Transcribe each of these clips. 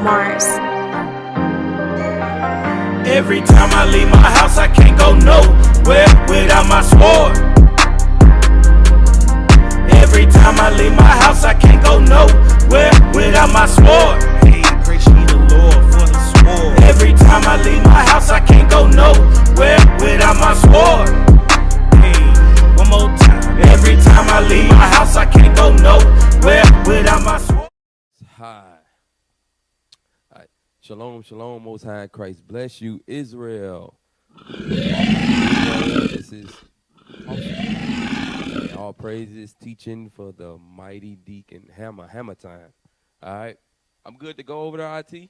Mars. Every time I leave my house, I can't go nowhere without my sword. Every time I leave my house, I can't go nowhere without my sword. Hey, praise ye the Lord for the sword. Every time I leave my house, I can't go nowhere without my sword. Hey, one more time. Every time I leave my house, I can't go nowhere without my sword. Hi. All right. Shalom, shalom, Most High Christ. Bless you, Israel. This is awesome. All praises, teaching for the mighty deacon. Hammer time. All right. I'm good to go over to RT.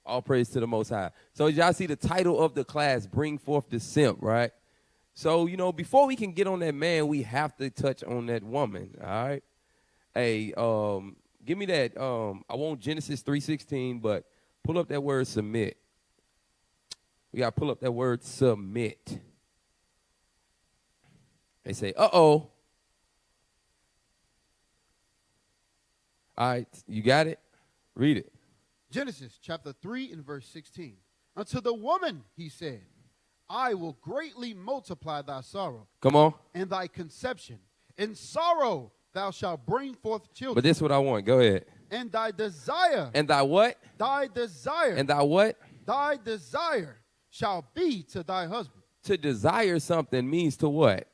All praise to the Most High. So y'all see the title of the class, Bring Forth the Simp, right? So, you know, before we can get on that man, we have to touch on that woman, all right? Hey, give me that. I want Genesis 3:16, but pull up that word submit. We got to pull up that word submit. They say, uh-oh. All right, you got it? Read it. Genesis chapter 3 and verse 16. Unto the woman he said, I will greatly multiply thy sorrow. Come on. And thy conception. In sorrow thou shalt bring forth children. But this is what I want. Go ahead. And thy desire. And thy what? Thy desire. And thy what? Thy desire shall be to thy husband. To desire something means to what?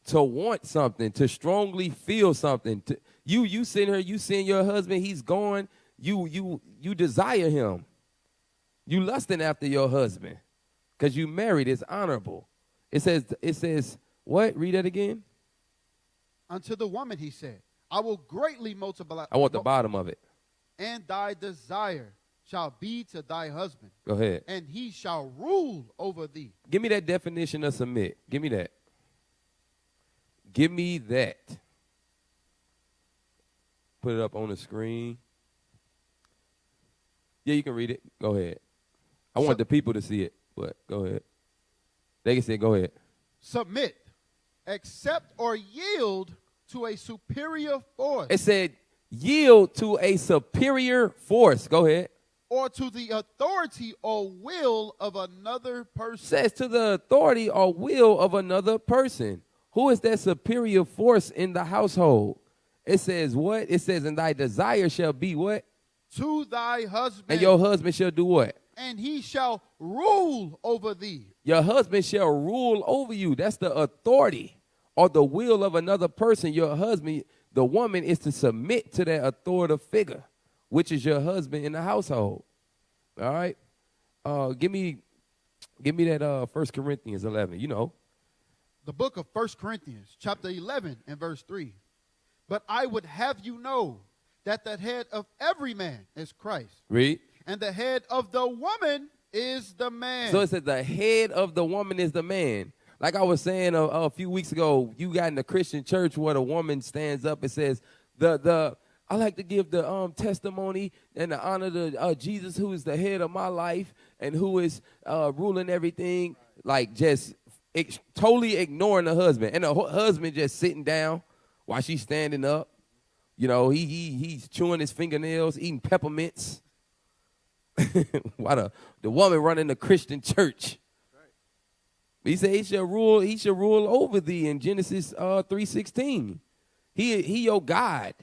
To want something, to strongly feel something. You sitting here, you seeing your husband, he's gone. You desire him. You lusting after your husband because you married. It's honorable. It says what? Read that again. Unto the woman he said, I will greatly multiply. I want the bottom of it. And thy desire shall be to thy husband. Go ahead. And he shall rule over thee. Give me that definition of submit. Give me that. Give me that. Put it up on the screen. Yeah, you can read it. Go ahead. I want the people to see it, but go ahead. They can say, go ahead. Submit, accept or yield to a superior force. It said yield to a superior force. Go ahead. Or to the authority or will of another person. Says to the authority or will of another person. Who is that superior force in the household? It says what? It says, and thy desire shall be what? To thy husband. And your husband shall do what? And he shall rule over thee. Your husband shall rule over you. That's the authority or the will of another person. Your husband, the woman, is to submit to that authoritative figure, which is your husband in the household. All right? Give me that 1 Corinthians 11, you know. The book of 1 Corinthians, chapter 11 and verse 3. But I would have you know that the head of every man is Christ. Read. And the head of the woman is the man. So it says the head of the woman is the man. Like I was saying a few weeks ago, you got in the Christian church where the woman stands up and says, I like to give the testimony and the honor to Jesus, who is the head of my life and who is ruling everything, like just totally ignoring the husband. And the husband just sitting down while she's standing up. You know, he's chewing his fingernails, eating peppermints. Why the woman running the Christian church? Right. He said he shall rule over thee in Genesis 3:16. He your God.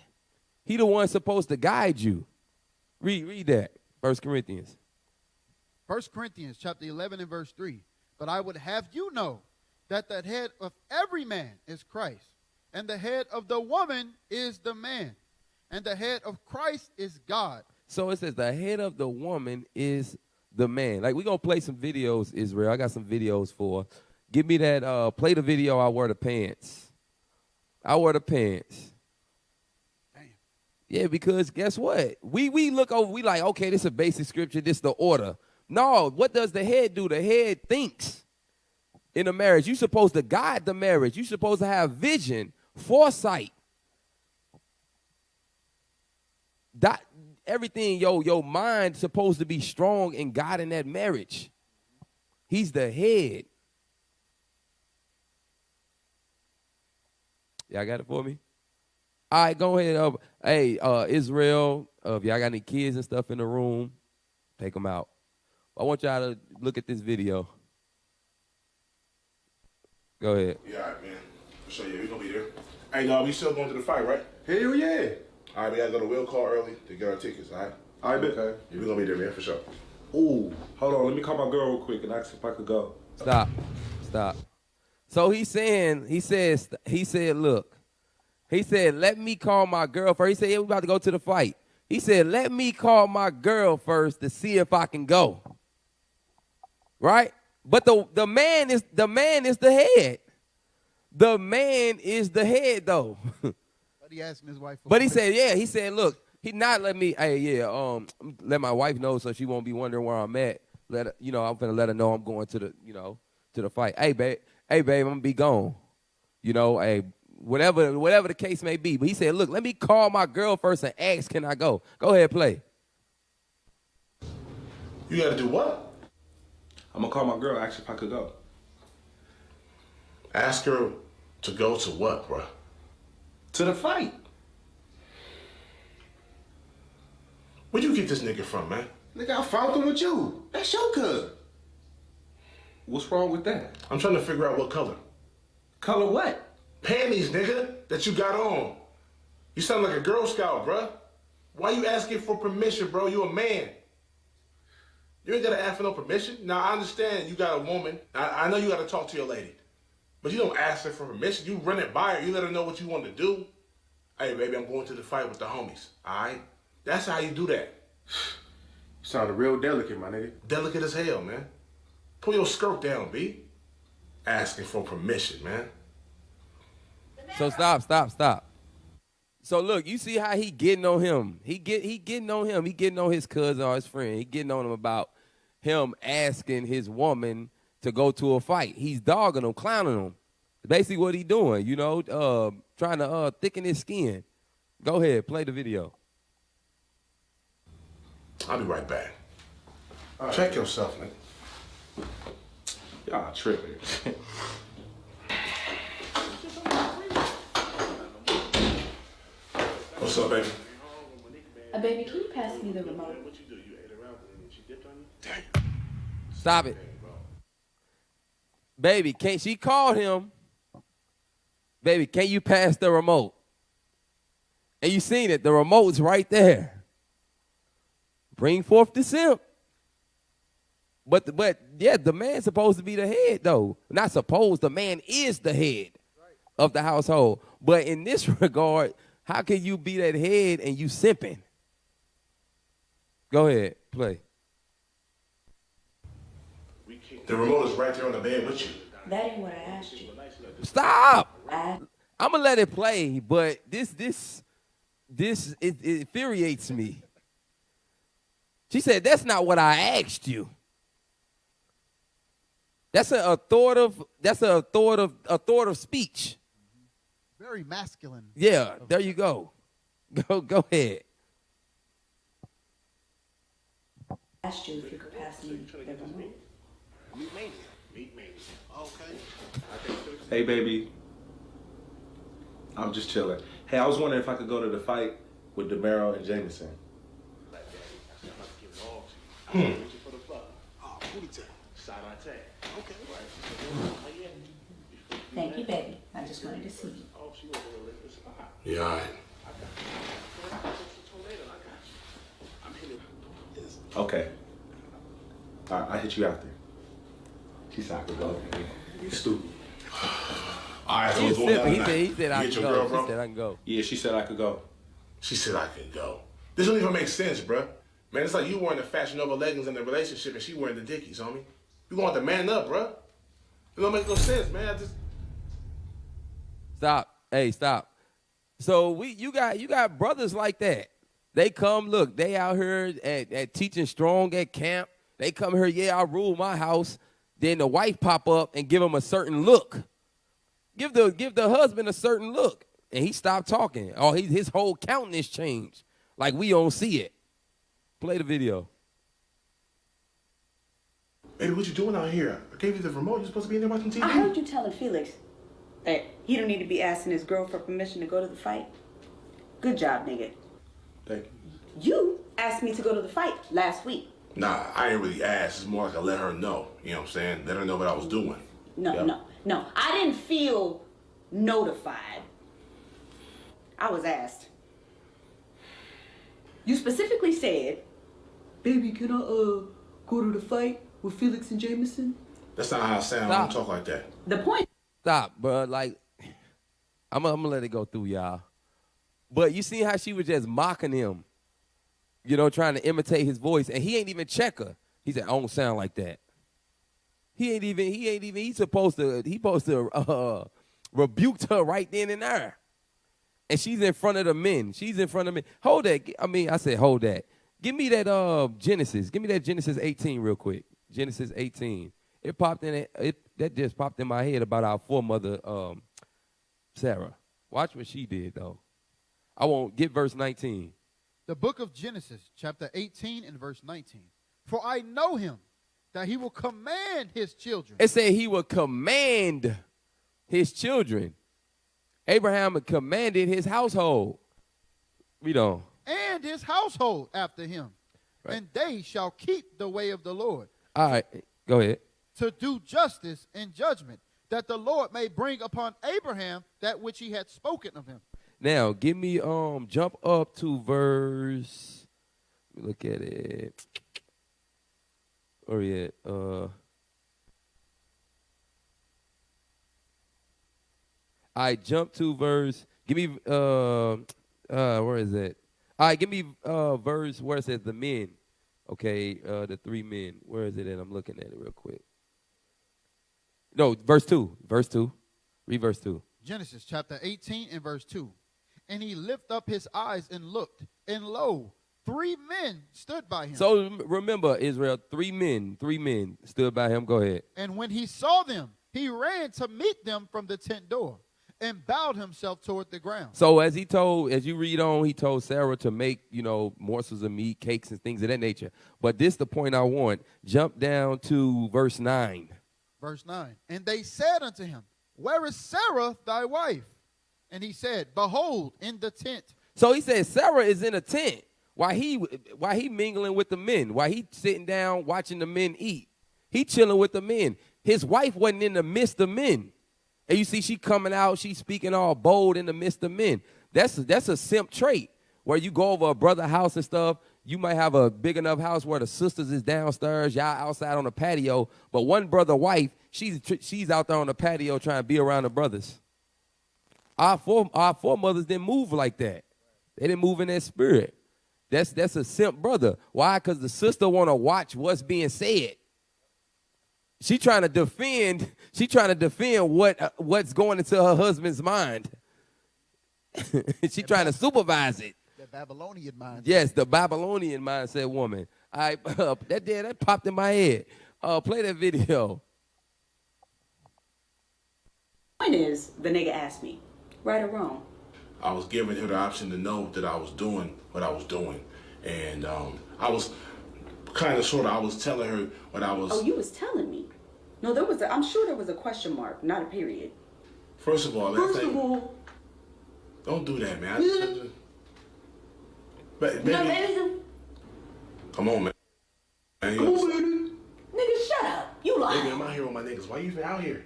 He the one supposed to guide you. Read that. 1 Corinthians. 1 Corinthians chapter 11 and verse 3. But I would have you know that the head of every man is Christ, and the head of the woman is the man, and the head of Christ is God. So it says the head of the woman is the man. Like, we're going to play some videos, Israel. I got some videos for. Give me that. Play the video, I wear the pants. I wear the pants. Damn. Yeah, because guess what? We look over, we like, okay, this is a basic scripture. This is the order. No, what does the head do? The head thinks in a marriage. You're supposed to guide the marriage. You're supposed to have vision, foresight. Everything, your mind supposed to be strong in God in that marriage. He's the head. Y'all got it for me? All right, go ahead. Hey, Israel, if y'all got any kids and stuff in the room, take them out. I want y'all to look at this video. Go ahead. Yeah, all right, man. For sure, yeah, we gonna be there. Hey, no, we still going to the fight, right? Hell yeah. All right, we gotta go to will call early to get our tickets, all right? All right, bet. Yeah, we gonna be there, man, for sure. Ooh, hold on. Let me call my girl real quick and ask if I could go. Stop. So he said, look. He said, let me call my girl first. He said, yeah, we about to go to the fight. He said, let me call my girl first to see if I can go. Right? But the man is the head. The man is the head, though. But he asked his wife. But he said, yeah. He said, look, he not let me. Hey, yeah. Let my wife know so she won't be wondering where I'm at. Let her, I'm finna let her know I'm going to the, to the fight. Hey, babe, I'm gonna be gone. Hey, whatever the case may be. But he said, look, let me call my girl first and ask, can I go? Go ahead, play. You gotta do what? I'm gonna call my girl, ask if I could go. Ask her to go to what, bro? To the fight. Where'd you get this nigga from, man? Nigga, I found him with you. That's your cousin. What's wrong with that? I'm trying to figure out what color. Color what? Panties, nigga, that you got on. You sound like a Girl Scout, bro. Why you asking for permission, bro? You a man. You ain't gotta ask for no permission. Now, I understand you got a woman. I know you gotta talk to your lady. But you don't ask her for permission. You run it by her. You let her know what you want to do. Hey, baby, I'm going to the fight with the homies, all right? That's how you do that. You sounded real delicate, my nigga. Delicate as hell, man. Pull your skirt down, B. Asking for permission, man. So stop. So look, you see how he getting on him. He getting on him. He getting on his cousin or his friend. He getting on him about him asking his woman to go to a fight. He's dogging him, clowning him. Basically what he doing, trying to thicken his skin. Go ahead, play the video. I'll be right back. Check yourself, nigga. Y'all tripping. What's up, baby? Baby, can you pass me the remote? Stop it. Baby, she called him. Baby, can you pass the remote? And you seen it. The remote's right there. Bring forth the simp. But yeah, the man's supposed to be the head, though. Not supposed. The man is the head of the household. But in this regard, how can you be that head and you simping? Go ahead, play. The remote is right there on the bed with you. That ain't what I asked you. Stop. I'm gonna let it play, but this it infuriates me. She said, "That's not what I asked you." That's an authoritative speech. Very masculine. Yeah, there you go. Go ahead. I asked you if you could pass me the remote. Hey, baby. I'm just chilling. Hey, I was wondering if I could go to the fight with DeMero and Jameson. Thank you, baby. I just wanted to see you. Yeah, all right. Okay. All right, I'll hit you after. She said I could go. You stupid. All right, so He what's going on said tonight? he said I You can get your girl, go. bro? She said I can go. Yeah, she said I could go. She said I could go. This don't even make sense, bruh. Man, it's like you wearing the Fashion Nova leggings in the relationship and she wearing the Dickies, homie. You want to man up, bruh. It don't make no sense, man. Stop. Hey, stop. So you got brothers like that. They come, look, they out here at teaching strong at camp. They come here, yeah, I rule my house. Then the wife pop up and give him a certain look. Give the husband a certain look. And he stopped talking. Or his whole countenance changed. Like we don't see it. Play the video. Baby, what you doing out here? I gave you the remote. You're supposed to be in there watching TV. I heard you telling Felix that he don't need to be asking his girl for permission to go to the fight. Good job, nigga. Thank you. You asked me to go to the fight last week. Nah, I ain't really asked. It's more like I let her know. You know what I'm saying? Let her know what I was doing. No. I didn't feel notified. I was asked. You specifically said, baby, can I go to the fight with Felix and Jameson? That's not how I sound. I don't talk like that. The point. Stop, bro. Like, I'm gonna let it go through, y'all. But you see how she was just mocking him, you know, trying to imitate his voice, and he ain't even check her. He said, "I don't sound like that." He's supposed to rebuke her right then and there. And she's in front of the men. Hold that. I said, hold that. Give me that Genesis. Give me that Genesis 18 real quick. Genesis 18. That just popped in my head about our foremother, Sarah. Watch what she did, though. I won't get verse 19. The book of Genesis, chapter 18 and verse 19. For I know him, that he will command his children. It said he will command his children. Abraham had commanded his household. Read on. And his household after him. Right. And they shall keep the way of the Lord. All right, go ahead. To do justice and judgment, that the Lord may bring upon Abraham that which he had spoken of him. Now, give me, jump up to verse, let me look at it. Where we at? I jump to verse, give me, where is it? All right, give me verse where it says the men. Okay, the three men. Where is it at? I'm looking at it real quick. No, verse 2. Verse 2. Read verse 2. Genesis chapter 18 and verse 2. And he lifted up his eyes and looked, and lo, 3 men stood by him. So remember, Israel, 3 men stood by him. Go ahead. And when he saw them, he ran to meet them from the tent door and bowed himself toward the ground. So as you read on, he told Sarah to make, morsels of meat, cakes, and things of that nature. But this is the point I want. Jump down to verse 9. Verse 9. And they said unto him, where is Sarah thy wife? And he said, behold, in the tent. So he said Sarah is in a tent while he mingling with the men, while he sitting down watching the men eat. He chilling with the men. His wife wasn't in the midst of men. And you see she coming out, she speaking all bold in the midst of men. That's a simp trait where you go over a brother's house and stuff. You might have a big enough house where the sisters is downstairs, y'all outside on the patio, but one brother wife, she's out there on the patio trying to be around the brothers. Our foremothers didn't move like that. They didn't move in that spirit. That's a simp brother. Why? Because the sister want to watch what's being said. She trying to defend what's going into her husband's mind. She trying to supervise it. The Babylonian mindset. Yes, the Babylonian mindset woman. That popped in my head. Play that video. Point is, the nigga asked me, right or wrong? I was giving her the option to know that I was doing what I was doing. And I was I was telling her what I was. Oh, you was telling me. No, I'm sure there was a question mark, not a period. First of all, don't do that, man. Baby. Come on, man. Nigga, shut up. You lying. Baby, I'm out here with my niggas. Why you even out here?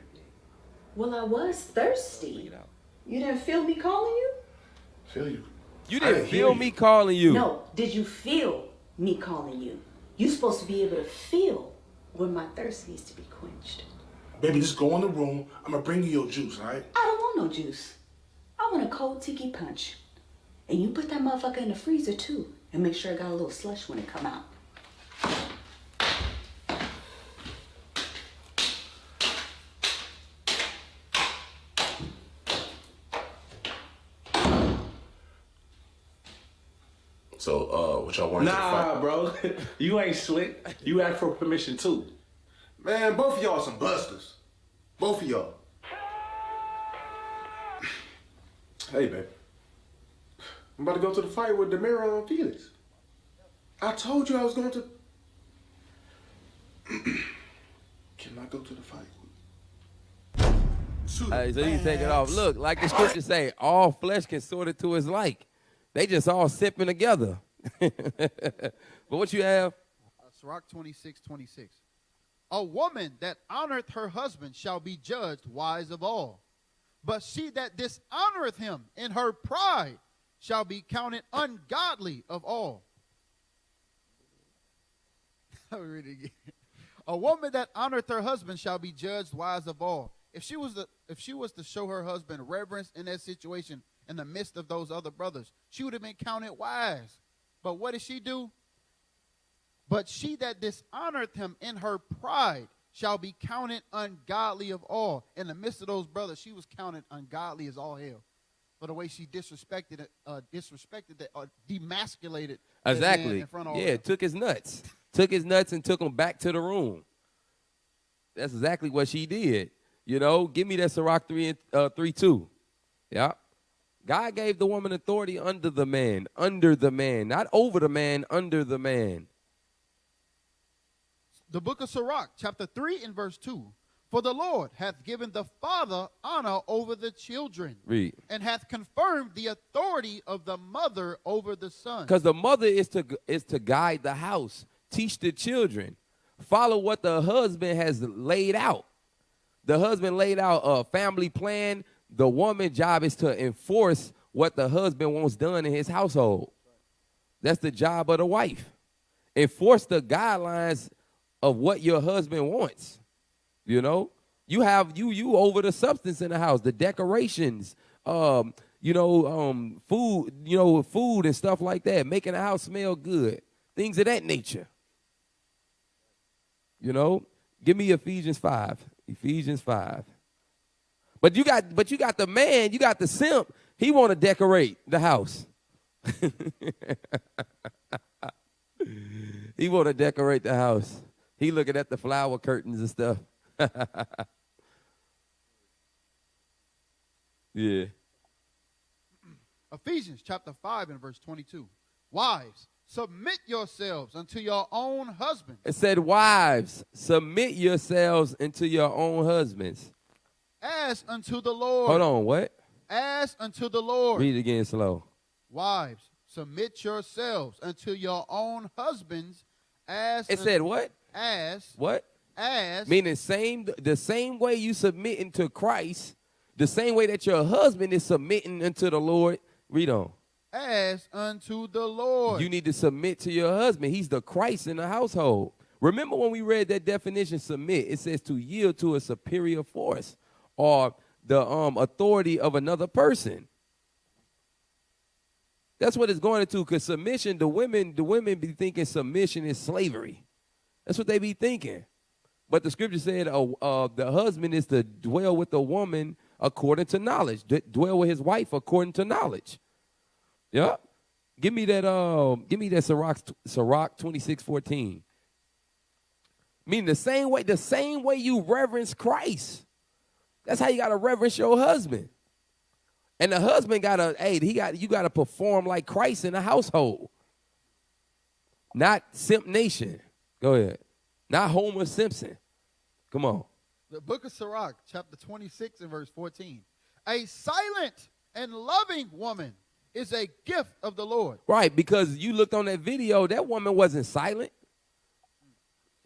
Well, I was thirsty. You didn't feel me calling you? Feel you. You didn't feel me calling you. No, did you feel me calling you? You supposed to be able to feel when my thirst needs to be quenched. Baby, just go in the room. I'm going to bring you your juice, all right? I don't want no juice. I want a cold tiki punch. And you put that motherfucker in the freezer, too. And make sure it got a little slush when it come out. So, what y'all want to fight? Nah, bro. You ain't slick. You asked for permission, too. Man, both of y'all some busters. Both of y'all. Hey, baby. I'm about to go to the fight with Demiro and Felix. I told you I was going to... Can I go to the fight? So you take it off. Look, like the scripture say, all flesh can sort it to his like. They just all sipping together. But what you have? Sirach 26:26. A woman that honoreth her husband shall be judged wise of all. But she that dishonoreth him in her pride shall be counted ungodly of all. I'll read it again. A woman that honoreth her husband shall be judged wise of all. If she was to show her husband reverence in that situation in the midst of those other brothers, she would have been counted wise. But what did she do? But she that dishonoreth him in her pride shall be counted ungodly of all. In the midst of those brothers, she was counted ungodly as all hell for the way she disrespected, demasculated. Exactly. In front of Yeah, took his nuts. Took his nuts and took them back to the room. That's exactly what she did. You know, give me that Sirach 3:2. Yeah. God gave the woman authority under the man, not over the man, under the man. The book of Sirach, chapter 3 and verse 2. For the Lord hath given the father honor over the children. Read. And hath confirmed the authority of the mother over the son. Because the mother is to guide the house, teach the children, follow what the husband has laid out. The husband laid out a family plan. The woman's job is to enforce what the husband wants done in his household. That's the job of the wife. Enforce the guidelines of what your husband wants. You know, you have you over the substance in the house, the decorations, food, food and stuff like that, making the house smell good, things of that nature. You know, give me Ephesians 5. Ephesians 5. But you got the man, you got the simp. He want to decorate the house. He want to decorate the house. He looking at the flower curtains and stuff. Yeah. Ephesians chapter 5 and verse 22. Wives, submit yourselves unto your own husbands. It said, wives, submit yourselves unto your own husbands. As unto the Lord. Hold on, what? As unto the Lord. Read it again slow. Wives, submit yourselves unto your own husbands. As it said what? As. What? As. Meaning the same way you submitting to Christ, the same way that your husband is submitting unto the Lord. Read on. As unto the Lord. You need to submit to your husband. He's the Christ in the household. Remember when we read that definition, submit, it says to yield to a superior force or the authority of another person. That's what it's going into, because submission, the women be thinking submission is slavery. That's what they be thinking. But the scripture said the husband is to dwell with the woman according to knowledge, dwell with his wife according to knowledge. Yeah. Give me that Sirach 26:14. Meaning the same way you reverence Christ. That's how you gotta reverence your husband. And the husband you gotta perform like Christ in the household. Not Simp Nation. Go ahead. Not Homer Simpson. Come on. The book of Sirach, chapter 26 and verse 14. A silent and loving woman is a gift of the Lord. Right, because you looked on that video, that woman wasn't silent.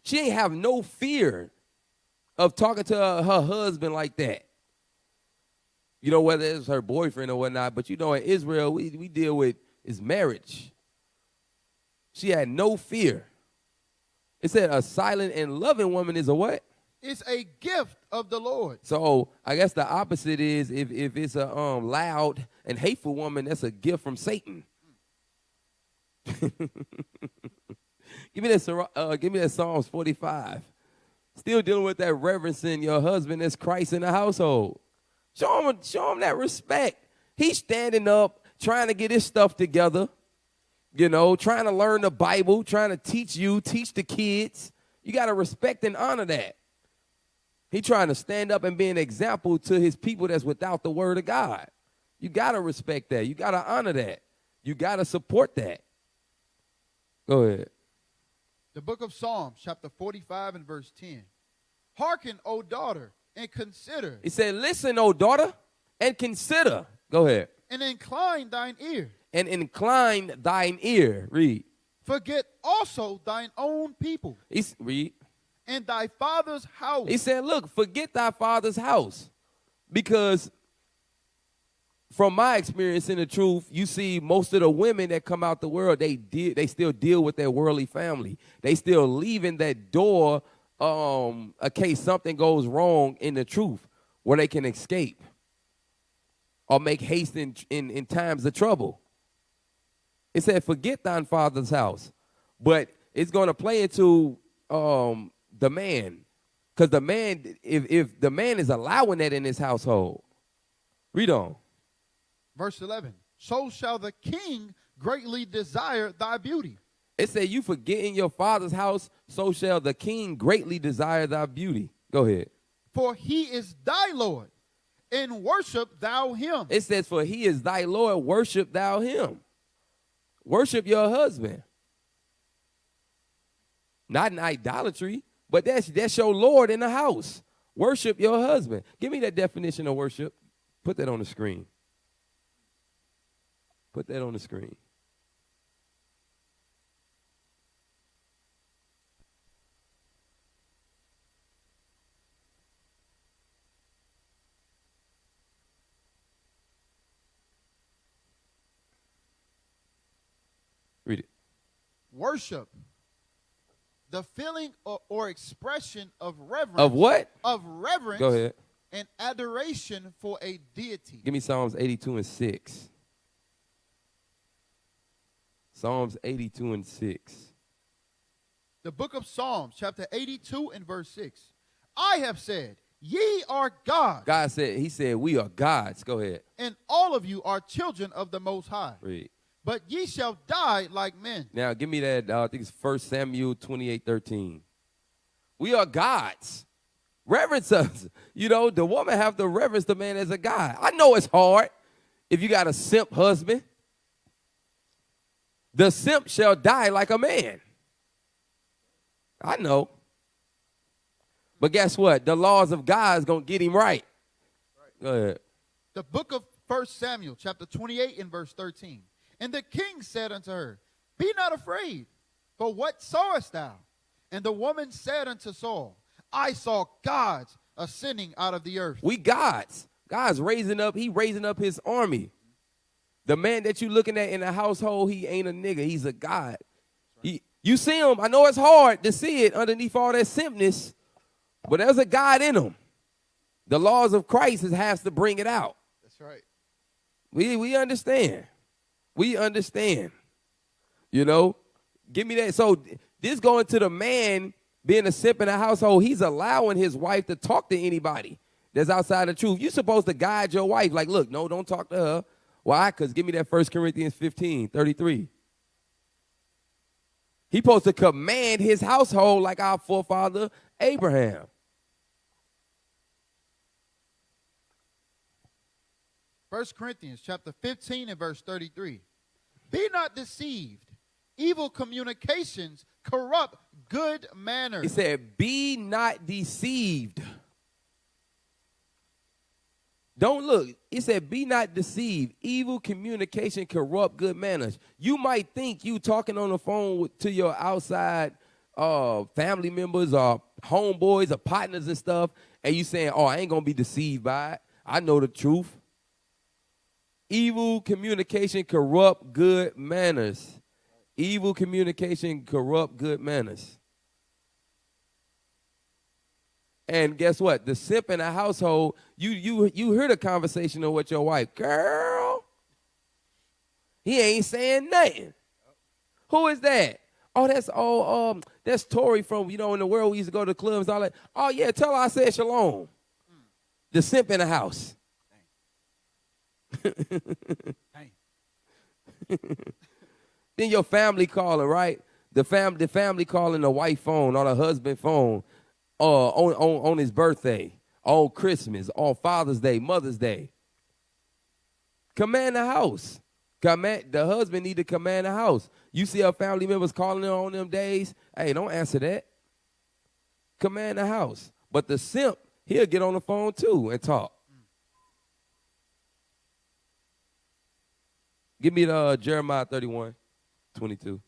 She ain't have no fear of talking to her husband like that. You know, whether it's her boyfriend or whatnot, but you know, in Israel, we deal with is marriage. She had no fear. It said a silent and loving woman is a what? It's a gift of the Lord. So I guess the opposite is if it's a loud and hateful woman, that's a gift from Satan. Give me that Psalms 45. Still dealing with that reverencing your husband as Christ in the household. Show him that respect. He's standing up, trying to get his stuff together. You know, trying to learn the Bible, trying to teach the kids. You got to respect and honor that. He trying to stand up and be an example to his people that's without the word of God. You got to respect that. You got to honor that. You got to support that. Go ahead. The book of Psalms, chapter 45 and verse 10. Hearken, O daughter, and consider. He said, listen, O daughter, and consider. Go ahead. And incline thine ear. and incline thine ear. Read. Forget also thine own people Read. and thy father's house. He said, look, forget thy father's house. Because from my experience in the truth, you see most of the women that come out the world, they still deal with their worldly family. They still leaving that door in case something goes wrong in the truth where they can escape or make haste in times of trouble. It said, forget thine father's house. But it's going to play into the man. Because the man, if the man is allowing that in his household. Read on. Verse 11. So shall the king greatly desire thy beauty. It said, you forget in your father's house, so shall the king greatly desire thy beauty. Go ahead. For he is thy Lord, and worship thou him. It says, for he is thy Lord, worship thou him. Worship your husband. Not in idolatry, but that's your Lord in the house. Worship your husband. Give me that definition of worship. Put that on the screen. Put that on the screen. Read it. Worship. The feeling or expression of reverence. Of what? Of reverence. Go ahead. And adoration for a deity. Give me Psalms 82 and 6. Psalms 82 and 6. The book of Psalms, chapter 82 and verse 6. I have said, ye are gods. God said, he said, we are gods. Go ahead. And all of you are children of the Most High. Read. But ye shall die like men. Now, give me that, I think it's 1 Samuel 28:13. We are gods. Reverence us. You know, the woman have to reverence the man as a god. I know it's hard if you got a simp husband. The simp shall die like a man. I know. But guess what? The laws of God is going to get him right. Go ahead. The book of 1 Samuel, chapter 28 and verse 13. And the king said unto her, be not afraid, for what sawest thou? And the woman said unto Saul, I saw gods ascending out of the earth. We gods. God's raising up, he raising up his army. The man that you looking at in the household, he ain't a nigga, he's a god. You see him, I know it's hard to see it underneath all that simpness, but there's a God in him. The laws of Christ has to bring it out. That's right. We understand. We understand. You know, give me that. So this going to the man being a simp in a household, he's allowing his wife to talk to anybody that's outside the truth. You're supposed to guide your wife. Like, look, no, don't talk to her. Why? Because give me that 1 Corinthians 15:33. He's supposed to command his household like our forefather Abraham. First Corinthians chapter 15 and verse 33. Be not deceived. Evil communications corrupt good manners. He said, be not deceived. Don't look. It said, be not deceived. Evil communication corrupt good manners. You might think you talking on the phone to your outside family members or homeboys or partners and stuff, and you saying, oh, I ain't going to be deceived by it. I know the truth. Evil communication corrupt good manners. Evil communication corrupt good manners. And guess what? The simp in a household, you hear the conversation with your wife. Girl, he ain't saying nothing. Who is that? Oh, that's Tori from, in the world we used to go to clubs and all that. Oh, yeah, tell her I said shalom. The simp in the house. Then your family calling, right? The family calling the wife phone or the husband phone on his birthday, on Christmas, on Father's Day, Mother's Day. Command the house. The husband need to command the house. You see our family members calling her on them days, hey, don't answer that. Command the house. But the simp, he'll get on the phone too and talk. Give me the Jeremiah 31:22.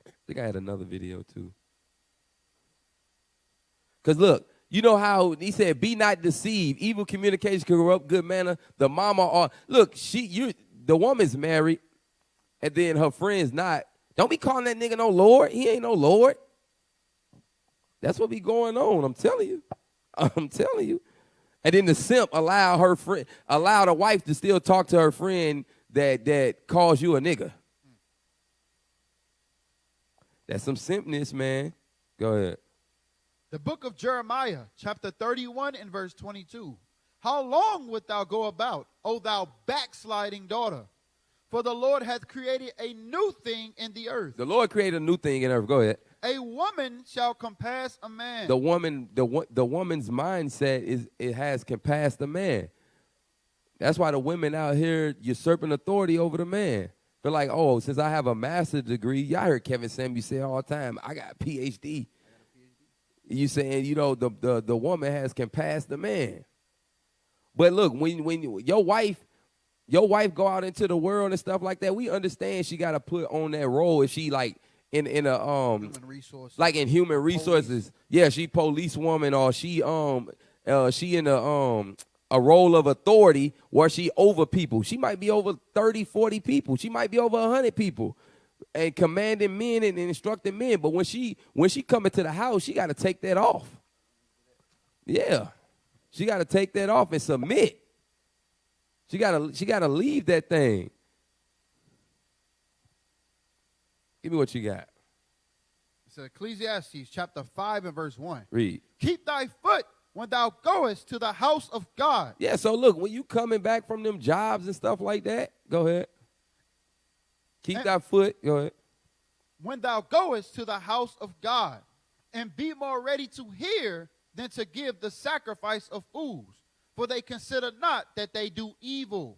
I think I had another video too. Because look, you know how he said, be not deceived. Evil communication can corrupt good manner. The mama or look, the woman's married, and then her friend's not. Don't be calling that nigga no Lord. He ain't no Lord. That's what be going on. I'm telling you. I'm telling you. And then the simp allow the wife to still talk to her friend that calls you a nigga. That's some simpness, man. Go ahead. The book of Jeremiah, chapter 31 and verse 22. How long wilt thou go about, O thou backsliding daughter? For the Lord hath created a new thing in the earth. The Lord created a new thing in earth. Go ahead. A woman shall compass a man. The woman's mindset has compassed the man. That's why the women out here usurping authority over the man. They're like, oh, since I have a master's degree, y'all heard Kevin Samuel say all the time, I got a PhD. You saying, you know, the woman has compassed the man. But look, when your wife go out into the world and stuff like that, we understand she got to put on that role if she like in a human resources. Like in human resources. Police. Yeah, she police woman, or she in a role of authority where she over people. She might be over 30, 40 people. She might be over 100 people and commanding men and instructing men. But when she come into the house, she got to take that off. Yeah. She got to take that off and submit. She gotta leave that thing. Give me what you got. It's Ecclesiastes chapter 5 and verse 1. Read. Keep thy foot when thou goest to the house of God. Yeah, so look, when you coming back from them jobs and stuff like that, go ahead. Keep thy foot, go ahead. When thou goest to the house of God, and be more ready to hear than to give the sacrifice of fools, for they consider not that they do evil.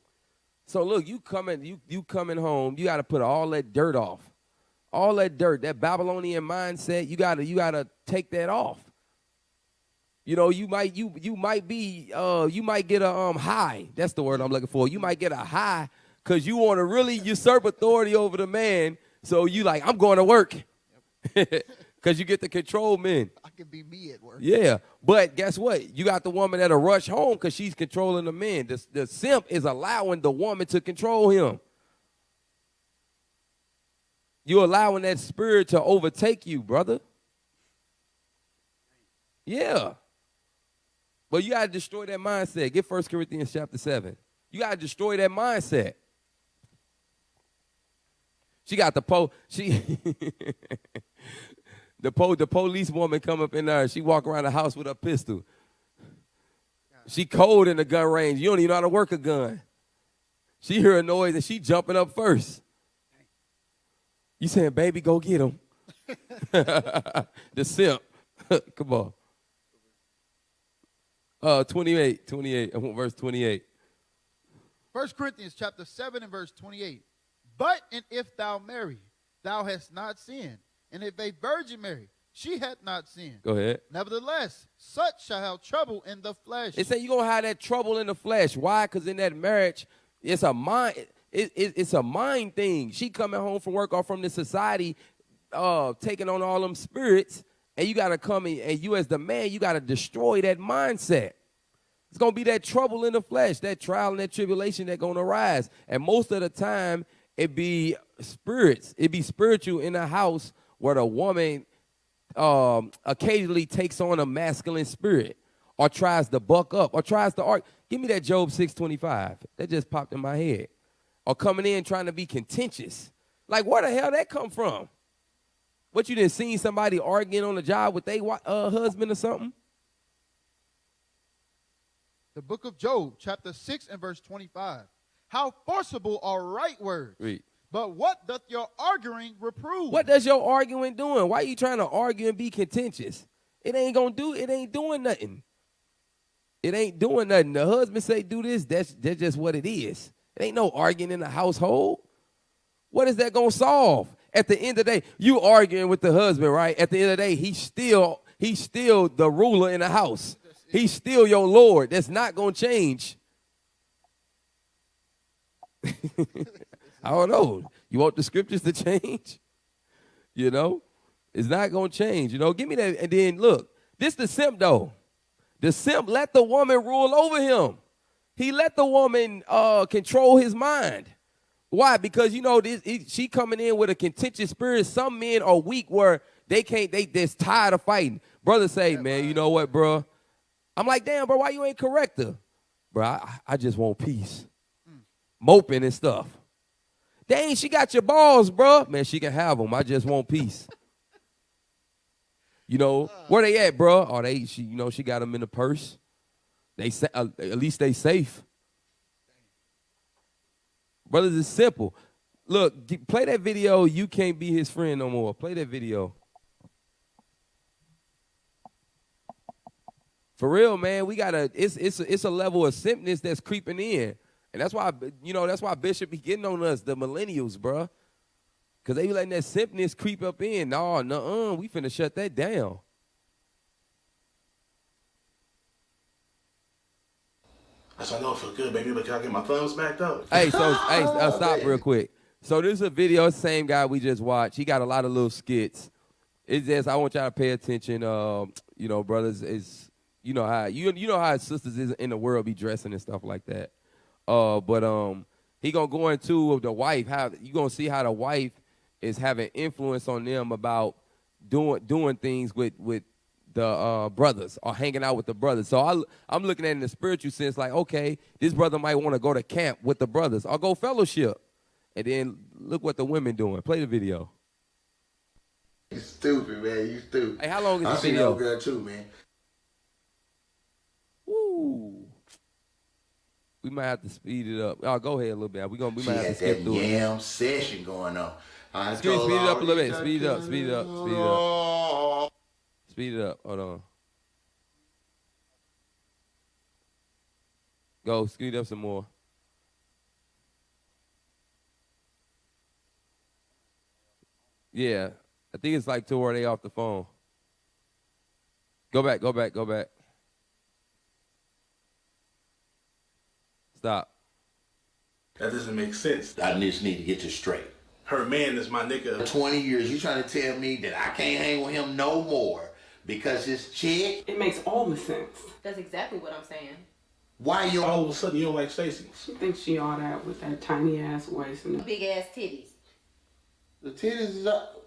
So look, you coming home, you got to put all that dirt off. All that dirt, that Babylonian mindset, you gotta take that off. You know, you might get a high. That's the word I'm looking for. You might get a high because you want to really usurp authority over the man. So you like, I'm going to work. Because you get the control men. I can be me at work. Yeah, but guess what? You got the woman that'll rush home because she's controlling the men. The simp is allowing the woman to control him. You're allowing that spirit to overtake you, brother. Yeah. But you got to destroy that mindset. Get 1 Corinthians chapter 7. You got to destroy that mindset. She got the the police woman come up in there. She walk around the house with a pistol. She cold in the gun range. You don't even know how to work a gun. She hear a noise and she jumping up first. You saying, baby, go get him. The simp. Come on. 28. I want verse 28. 1 Corinthians chapter 7 and verse 28. But and if thou marry, thou hast not sinned. And if a virgin marry, she hath not sinned. Go ahead. Nevertheless, such shall have trouble in the flesh. It say you're going to have that trouble in the flesh. Why? Because in that marriage, it's a mind. It's a mind thing. She coming home from work or from the society, taking on all them spirits, and you got to come in, and you as the man, you got to destroy that mindset. It's going to be that trouble in the flesh, that trial and that tribulation that's going to arise. And most of the time, it be spirits. It be spiritual in the house where the woman occasionally takes on a masculine spirit or tries to buck up or tries to argue. Give me that Job 6:25. That just popped in my head. Or coming in trying to be contentious. Like, where the hell that come from? What, you done seen somebody arguing on the job with their husband or something? The book of Job, chapter 6 and verse 25. How forcible are right words. Read. But what doth your arguing reprove? What does your arguing doing? Why are you trying to argue and be contentious? It ain't doing nothing. It ain't doing nothing. The husband say do this, that's just what it is. It ain't no arguing in the household. What is that going to solve? At the end of the day, you arguing with the husband, right? At the end of the day, he's still the ruler in the house. He's still your Lord. That's not going to change. I don't know. You want the scriptures to change? You know? It's not going to change. You know, give me that. And then, look, this the simp, though. The simp let the woman rule over him. He let the woman control his mind. Why? Because, you know, she coming in with a contentious spirit. Some men are weak where they're tired of fighting. Brothers say, man, you know what, bro? I'm like, damn, bro, why you ain't correct her? Bro, I just want peace. Moping and stuff. Dang, she got your balls, bro. Man, she can have them. I just want peace. You know, where they at, bro? Oh, she got them in the purse. At least they safe. Brothers, it's simple. Look, play that video. You can't be his friend no more. Play that video. For real, man, we gotta. It's a level of simpness that's creeping in, and that's why Bishop be getting on us, the millennials, bro, because they be letting that simpness creep up in. No, we finna shut that down. That's why I know it feel good, baby, but can I get my thumbs back up? Hey, stop real quick. So this is a video, same guy we just watched. He got a lot of little skits. It's just I want y'all to pay attention. You know, brothers, is you know how sisters is in the world be dressing and stuff like that. But he gonna go into the wife. How you gonna see how the wife is having influence on them about doing things with the brothers or hanging out with the brothers. So I'm looking at it in the spiritual sense, like, okay, this brother might want to go to camp with the brothers or go fellowship. And then look what the women doing. Play the video. You stupid, man. You stupid. Hey, how long is I this seen video? that girl too, man. Woo. We might have to speed it up. Oh, go ahead a little bit. We might She have to had skip that through it. yam session going on. Speed it up a little bit. Speed it up. Speed it up. Speed it up. Speed it up. Hold on. Go. Speed up some more. Yeah. I think it's like to where they off the phone. Go back. Go back. Go back. Stop. That doesn't make sense. I just need to get this straight. Her man is my nigga. 20 years, you trying to tell me that I can't hang with him no more because his chick? It makes all the sense. That's exactly what I'm saying. Why you? All of a sudden, you don't like Stacey. She thinks she all that with that tiny ass waist and Big ass titties. The titties is up.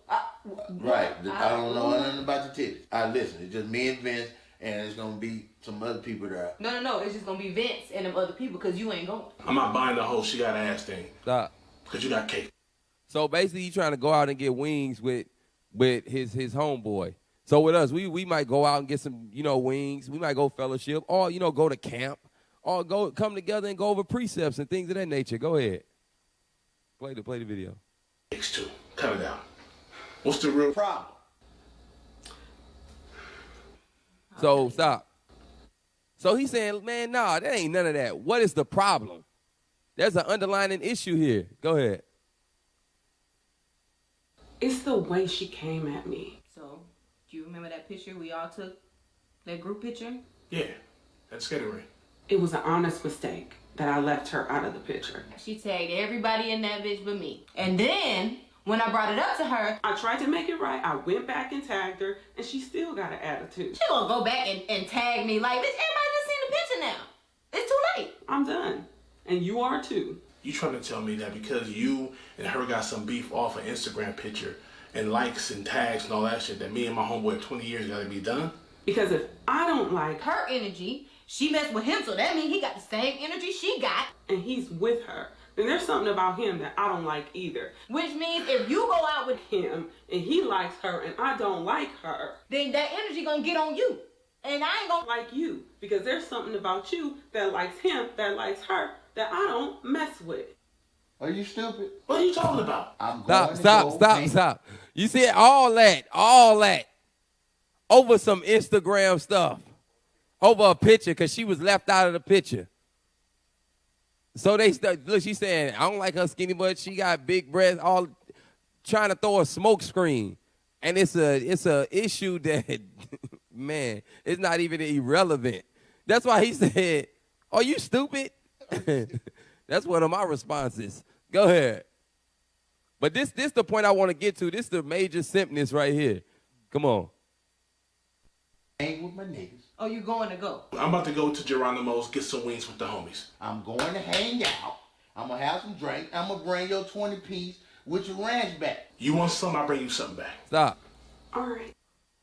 Right. I don't know nothing about the titties. Listen, it's just me and Vince, and it's going to be some other people there. No. It's just going to be Vince and them other people because you ain't going. I'm not buying the whole she got ass thing. Stop. Because you got cake. So basically, he trying to go out and get wings with his homeboy. So with us, we might go out and get some, wings. We might go fellowship, or go to camp, or come together and go over precepts and things of that nature. Go ahead. Play the video. X2. Cut it out. What's the real problem? So stop. So he's saying, man, nah, that ain't none of that. What is the problem? There's an underlying issue here. Go ahead. it's the way she came at me. So, do you remember that picture we all took? That group picture? Yeah, that's skating ring. It was an honest mistake that I left her out of the picture. She tagged everybody in that bitch but me. And then, when I brought it up to her, I tried to make it right. I went back and tagged her, and she still got an attitude. she gonna go back and tag me like, bitch, everybody done seen the picture now. It's too late. I'm done. And you are too. You trying to tell me that because you and her got some beef off an Instagram picture and likes and tags and all that shit, that me and my homeboy of 20 years gotta be done? Because if I don't like her, Her energy, she messed with him, so that means he got the same energy she got. and he's with her, then there's something about him that I don't like either. Which means if you go out with him, Him, and he likes her, and I don't like her. then that energy gonna get on you. And I ain't gonna Like you, because there's something about you that likes him, that likes her, that I don't mess with. Are you stupid? What are you talking about? I'm going Stop. You see all that over some Instagram stuff, over a picture because she was left out of the picture. So look, she's saying, I don't like her skinny butt. She got big breasts, all trying to throw a smoke screen. And it's a issue that, man, it's not even irrelevant. That's why he said, are you stupid? That's one of my responses. Go ahead. But this the point I want to get to. This is the major simpness right here. Come on. Hang with my niggas. Oh, you going to go? I'm about to go to Geronimo's, get some wings with the homies. I'm going to hang out. I'm going to have some drink. I'm going to bring your 20-piece with your ranch back. You want something, I'll bring you something back. Stop. All right.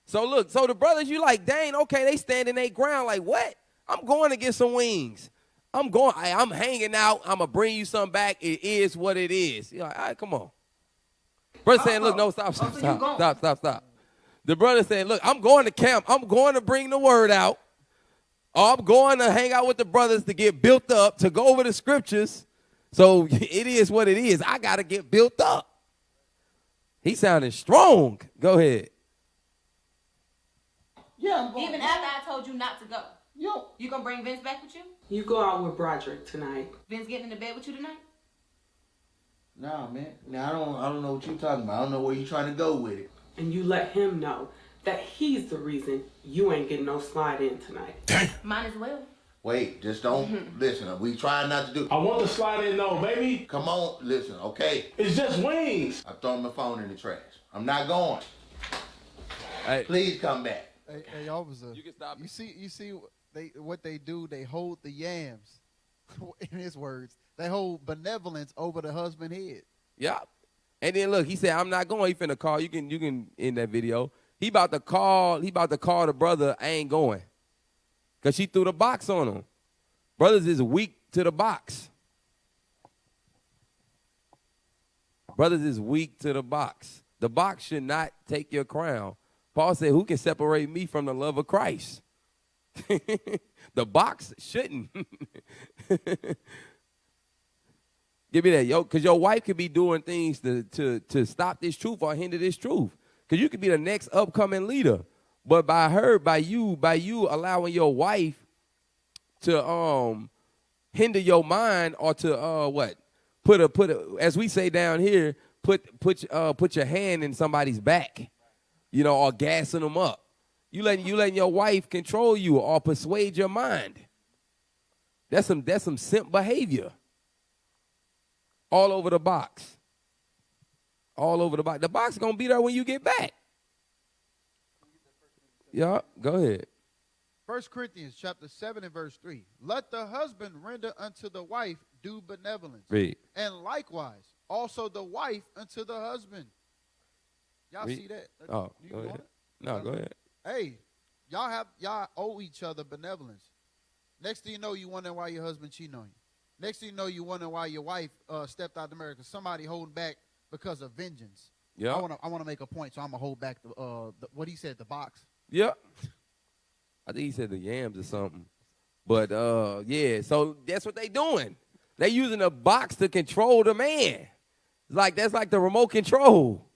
So look, so the brothers, you like, dang, okay, they standing their ground. Like, what? I'm going to get some wings. I'm hanging out. I'm going to bring you something back. It is what it is. You're like, all right, come on. Brother saying, look, no, stop. The brother saying, look, I'm going to camp. I'm going to bring the word out. Or I'm going to hang out with the brothers to get built up, to go over the scriptures. So it is what it is. I got to get built up. He sounding strong. Go ahead. Yeah, I'm going. Even after I told you not to go. Yo. You gonna bring Vince back with you? You go out with Broderick tonight. Vince getting into bed with you tonight? Nah, man. Now, I don't know what you're talking about. I don't know where you're trying to go with it. And you let him know that he's the reason you ain't getting no slide in tonight. Mine as well. Wait, just don't listen. We trying not to do. I want the slide in though, baby. Come on, listen, okay? It's just wings. I'm throwing my phone in the trash. I'm not going. Hey. Please come back. Hey, officer. You can stop. You see what they do? They hold the yams. In his words, they hold benevolence over the husband head. Yep. And then look, he said, I'm not going. He finna call. You can in that video. He about to call the brother, I ain't going. Because she threw the box on him. Brothers is weak to the box. Brothers is weak to the box. The box should not take your crown. Paul said, who can separate me from the love of Christ? The box shouldn't. Give me that, yo, because your wife could be doing things to stop this truth or hinder this truth. Because you could be the next upcoming leader. But by you allowing your wife to hinder your mind or to put a as we say down here, put your hand in somebody's back, or gassing them up. You letting your wife control you or persuade your mind. That's some simp behavior. All over the box. All over the box. The box is gonna be there when you get back. Yeah, go ahead. 1 Corinthians chapter 7 and verse 3. Let the husband render unto the wife due benevolence. Read. And likewise, also the wife unto the husband. Y'all Read. see that? Oh, go ahead. No, go ahead. Hey, y'all owe each other benevolence. Next thing you know, you wondering why your husband cheating on you. Next thing you know, you wondering why your wife stepped out of marriage because somebody holding back because of vengeance. Yeah. I want to make a point, so I'm gonna hold back the what he said, the box. Yep. I think he said the yams or something. But, yeah, so that's what they doing. They using a box to control the man. That's like the remote control.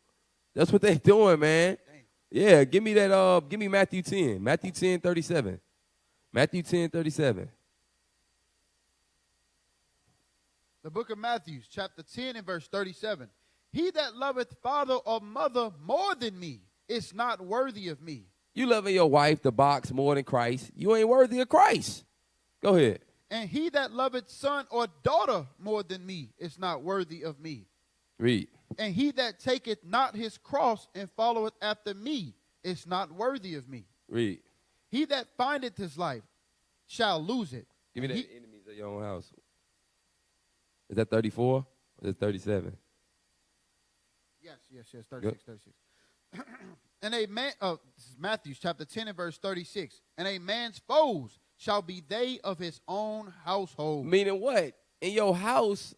That's what they doing, man. Dang. Yeah, give me that, give me Matthew 10. Matthew 10:37. Matthew 10:37. The book of Matthew, chapter 10 and verse 37. He that loveth father or mother more than me is not worthy of me. You loving your wife, the box, more than Christ. You ain't worthy of Christ. Go ahead. And he that loveth son or daughter more than me is not worthy of me. Read. And he that taketh not his cross and followeth after me is not worthy of me. Read. He that findeth his life shall lose it. Give me the enemies of your own house. Is that 34 or is it 37? Yes, 36. And a man, this is Matthew chapter 10 and verse 36. And a man's foes shall be they of his own household. Meaning what? In your house,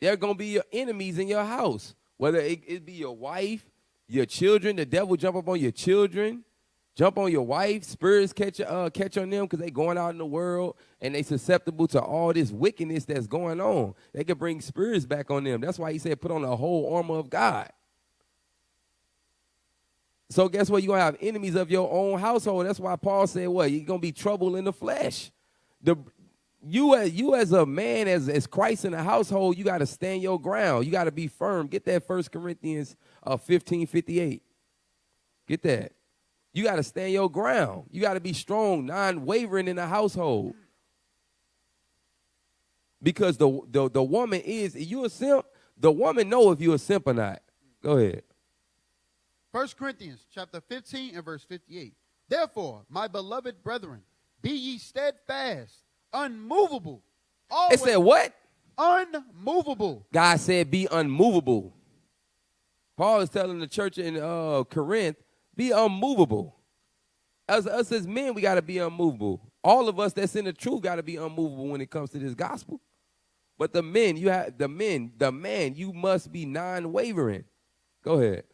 there are going to be your enemies in your house. Whether it be your wife, your children, the devil jump up on your children, jump on your wife, spirits catch on them because they going out in the world and they susceptible to all this wickedness that's going on. They can bring spirits back on them. That's why he said put on the whole armor of God. So guess what? You're going to have enemies of your own household. That's why Paul said what? You're going to be trouble in the flesh. You as a man, as Christ in the household, you got to stand your ground. You got to be firm. Get that 1 Corinthians 15:58. Get that. You got to stand your ground. You got to be strong, non-wavering in the household. Because the woman is you a simp. The woman know if you a simp or not. Go ahead. 1 Corinthians chapter 15 and verse 58. Therefore, my beloved brethren, be ye steadfast, unmovable. It said what? Unmovable. God said be unmovable. Paul is telling the church in Corinth, be unmovable. Us as men, we got to be unmovable. All of us that's in the truth got to be unmovable when it comes to this gospel. But the men, you must be non-wavering. Go ahead.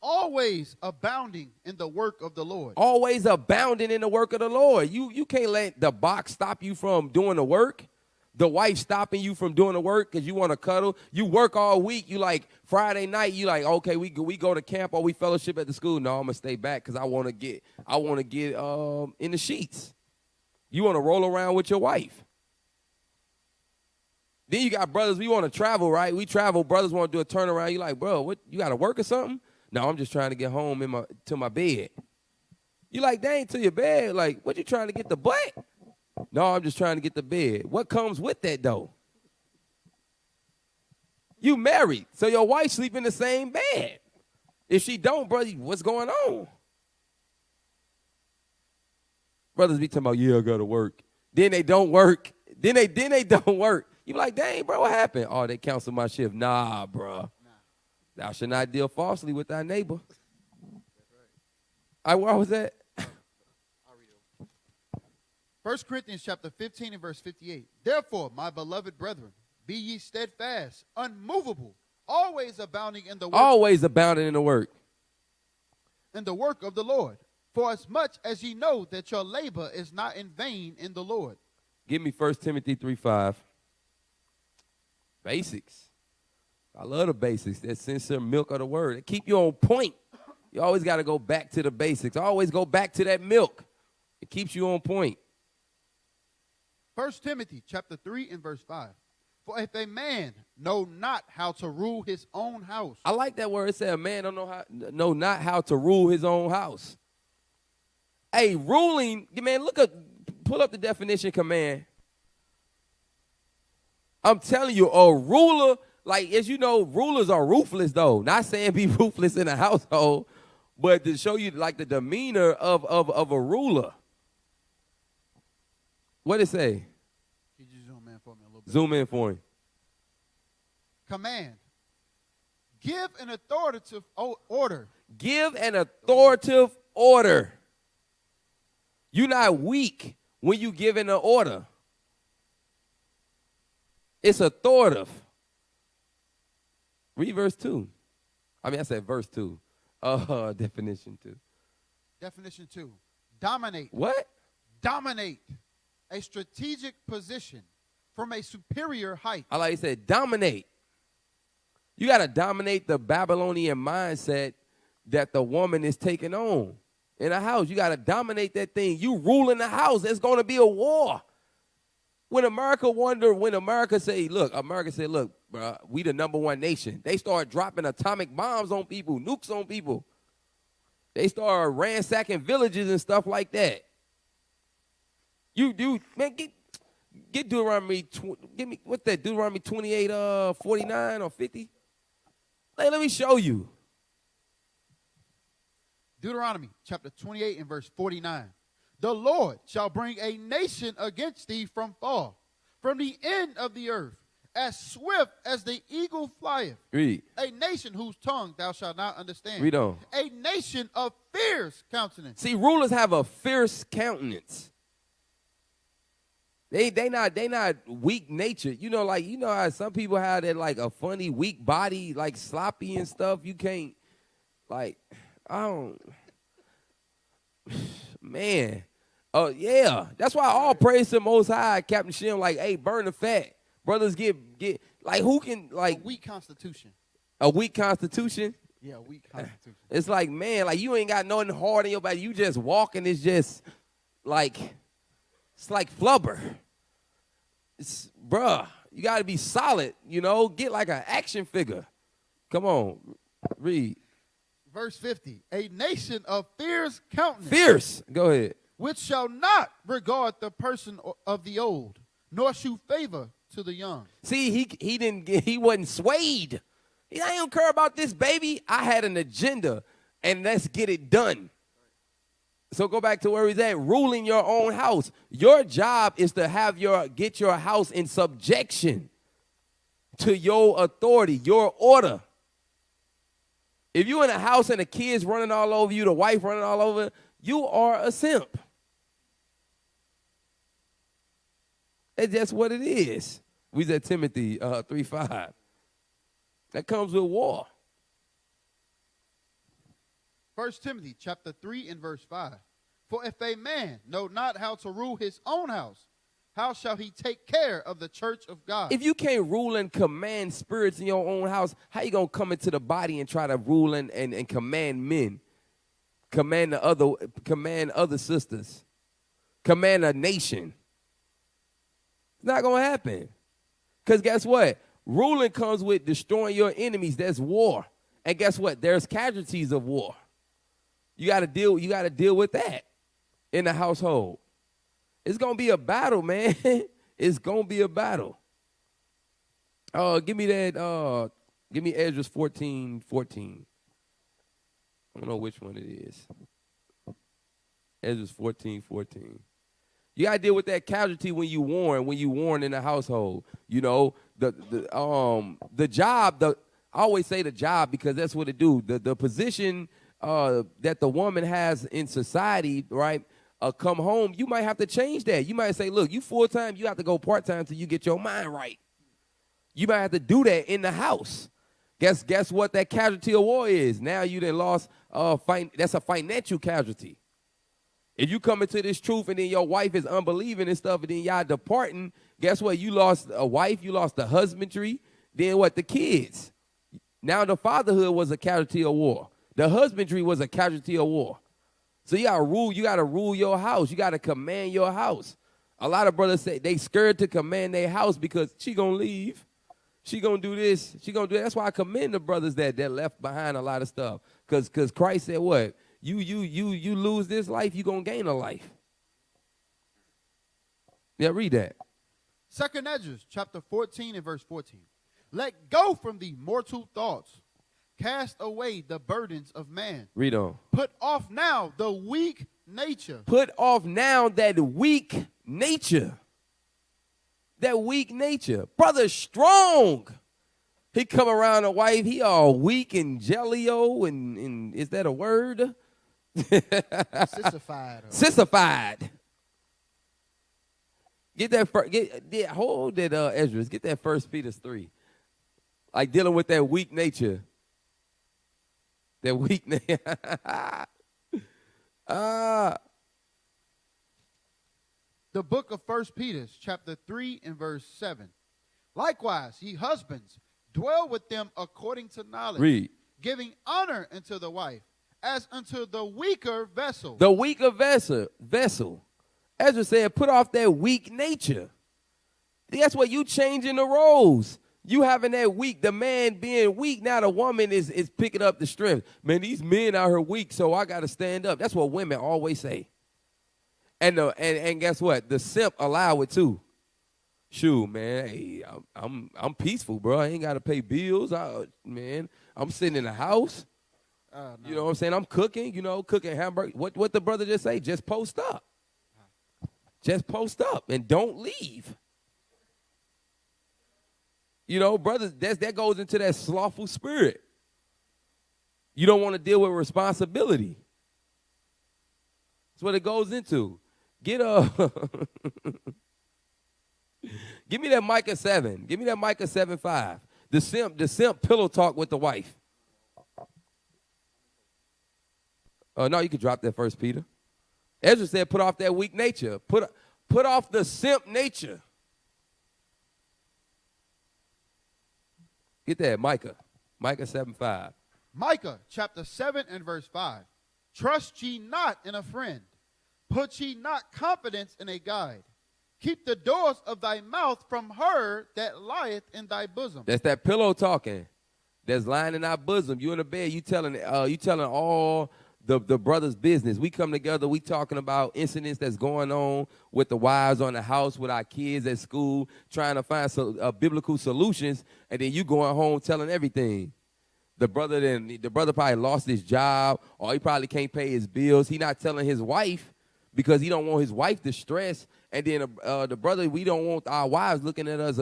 Always abounding in the work of the Lord. Always abounding in the work of the Lord. You can't let the box stop you from doing the work. The wife stopping you from doing the work because you want to cuddle. You work all week. You like Friday night. You like, okay, we go to camp or we fellowship at the school. No, I'm gonna stay back because I want to get in the sheets. You want to roll around with your wife. Then you got brothers. We want to travel, right? We travel. Brothers want to do a turnaround. You like, bro, what? You got to work or something? No, I'm just trying to get home to my bed. You like, dang, to your bed. Like, what you trying to get the butt? No, I'm just trying to get the bed. What comes with that, though? You married, so your wife sleep in the same bed. If she don't, brother, what's going on? Brothers be talking about, yeah, I got to work. Then they don't work. Then they don't work. You be like, dang, bro, what happened? Oh, they cancel my shift. Nah, bro. Thou shalt not deal falsely with thy neighbor. Where was that? 1 Corinthians chapter 15 and verse 58. Therefore, my beloved brethren, be ye steadfast, unmovable, always abounding in the work. Always abounding in the work. In the work of the Lord. For as much as ye know that your labor is not in vain in the Lord. Give me 1 Timothy 3:5. Basics. I love the basics. That sincere milk of the word. It keep you on point. You always got to go back to the basics. Always go back to that milk. It keeps you on point. 1 Timothy chapter 3 and verse 5. For if a man know not how to rule his own house. I like that word. It said a man don't know not how to rule his own house. Hey, ruling, man, pull up the definition, command. I'm telling you, a ruler, like, as you know, rulers are ruthless, though. Not saying be ruthless in a household, but to show you, like, the demeanor of a ruler. What it say? Can you zoom in for me a little bit? Zoom in for him. Command. Give an authoritative order. Give an authoritative order. You're not weak when you give an order. It's authoritative. Read verse 2. I said verse 2. Definition 2. Definition 2. Dominate. What? Dominate. A strategic position from a superior height. I like you said, dominate. You got to dominate the Babylonian mindset that the woman is taking on in a house. You got to dominate that thing. You rule in the house. There's going to be a war. When America said, look, bro, we the number one nation. They start dropping atomic bombs on people, nukes on people. They start ransacking villages and stuff like that. You do, man, get Deuteronomy, give me, what's that, Deuteronomy 28, 49 or 50? Hey, let me show you. Deuteronomy chapter 28 and verse 49. The Lord shall bring a nation against thee from far, from the end of the earth, as swift as the eagle flieth. Read. A nation whose tongue thou shalt not understand. Read on. A nation of fierce countenance. See, rulers have a fierce countenance. They not weak natured. You know how some people have that like a funny weak body, like sloppy and stuff. You can't, like, I don't. Man, oh yeah, that's why all praise to the Most High, Captain Shem. Like, hey, burn the fat, brothers. Get like who can like a weak constitution. A weak constitution. Yeah, a weak constitution. It's like, man, like you ain't got nothing hard in your body. You just walking. It's just like it's like flubber. It's bruh. You got to be solid. You know, get like an action figure. Come on, read. Verse 50, a nation of fierce countenance. Fierce. Go ahead. Which shall not regard the person of the old, nor shew favor to the young. See, he wasn't swayed. I don't care about this, baby. I had an agenda, and let's get it done. So go back to where he's at, ruling your own house. Your job is to get your house in subjection to your authority, your order. If you're in a house and the kids running all over you, the wife running all over, you are a simp. That's just what it is. We said Timothy 3:5. That comes with war. 1 Timothy chapter 3 and verse 5. For if a man know not how to rule his own house, how shall he take care of the church of God? If you can't rule and command spirits in your own house, how you going to come into the body and try to rule and command men? Command other sisters. Command a nation. It's not going to happen. Because guess what? Ruling comes with destroying your enemies. There's war. And guess what? There's casualties of war. You got to deal with that in the household. It's going to be a battle, man. It's going to be a battle. Give me that. Give me Ezra's 14:14. I don't know which one it is. Ezra's 14:14. You got to deal with that casualty when you warn in the household. You know, the job, I always say the job because that's what it do. The position that the woman has in society, right, come home, you might have to change that. You might say, look, you full-time, you have to go part-time until you get your mind right. You might have to do that in the house. Guess what that casualty of war is? Now you done lost, that's a financial casualty. If you come into this truth and then your wife is unbelieving and stuff and then y'all departing, guess what? You lost a wife, you lost the husbandry, then what? The kids. Now the fatherhood was a casualty of war. The husbandry was a casualty of war. So you gotta rule your house. You gotta command your house. A lot of brothers say they scared to command their house because she gonna leave. She gonna do this. She gonna do that. That's why I commend the brothers that left behind a lot of stuff. Cause Christ said what? You lose this life, you gonna gain a life. Yeah, read that. 2nd Ezra chapter 14 and verse 14. Let go from thee mortal thoughts. Cast away the burdens of man. Read on. Put off now the weak nature. Put off now that weak nature. That weak nature. Brother strong. He come around a wife, he all weak and jellio and is that a word? Sissified. Sissified. Get that hold that Ezra. Get that 1 Peter 3. Like dealing with that weak nature. That weak nature. The book of 1 Peter, chapter 3 and verse 7. Likewise, ye husbands, dwell with them according to knowledge. Read. Giving honor unto the wife, as unto the weaker vessel. The weaker vessel. Ezra said, put off that weak nature. That's what you changing the roles. You having that weak, the man being weak, now the woman is picking up the strength. Man, these men out here weak, so I got to stand up. That's what women always say. And guess what? The simp allow it too. Shoot, man, hey, I'm peaceful, bro. I ain't got to pay bills. Man, I'm sitting in the house. No. You know what I'm saying? I'm cooking, cooking hamburgers. What the brother just say? Just post up. Just post up and don't leave. Brothers, that goes into that slothful spirit. You don't want to deal with responsibility. That's what it goes into. Give me that Micah 7. Give me that Micah 7:5. The simp pillow talk with the wife. No, you can drop that 1 Peter. Ezra said, put off that weak nature. Put off the simp nature. Get that, Micah 7:5. Micah chapter 7 and verse 5. Trust ye not in a friend. Put ye not confidence in a guide. Keep the doors of thy mouth from her that lieth in thy bosom. That's that pillow talking. That's lying in our bosom. You in the bed. You telling all the brother's business. We come together, we talking about incidents that's going on with the wives on the house, with our kids at school, trying to find biblical solutions, and then you going home telling everything. The brother probably lost his job, or he probably can't pay his bills. He not telling his wife because he don't want his wife to stress. And then the brother, we don't want our wives looking at us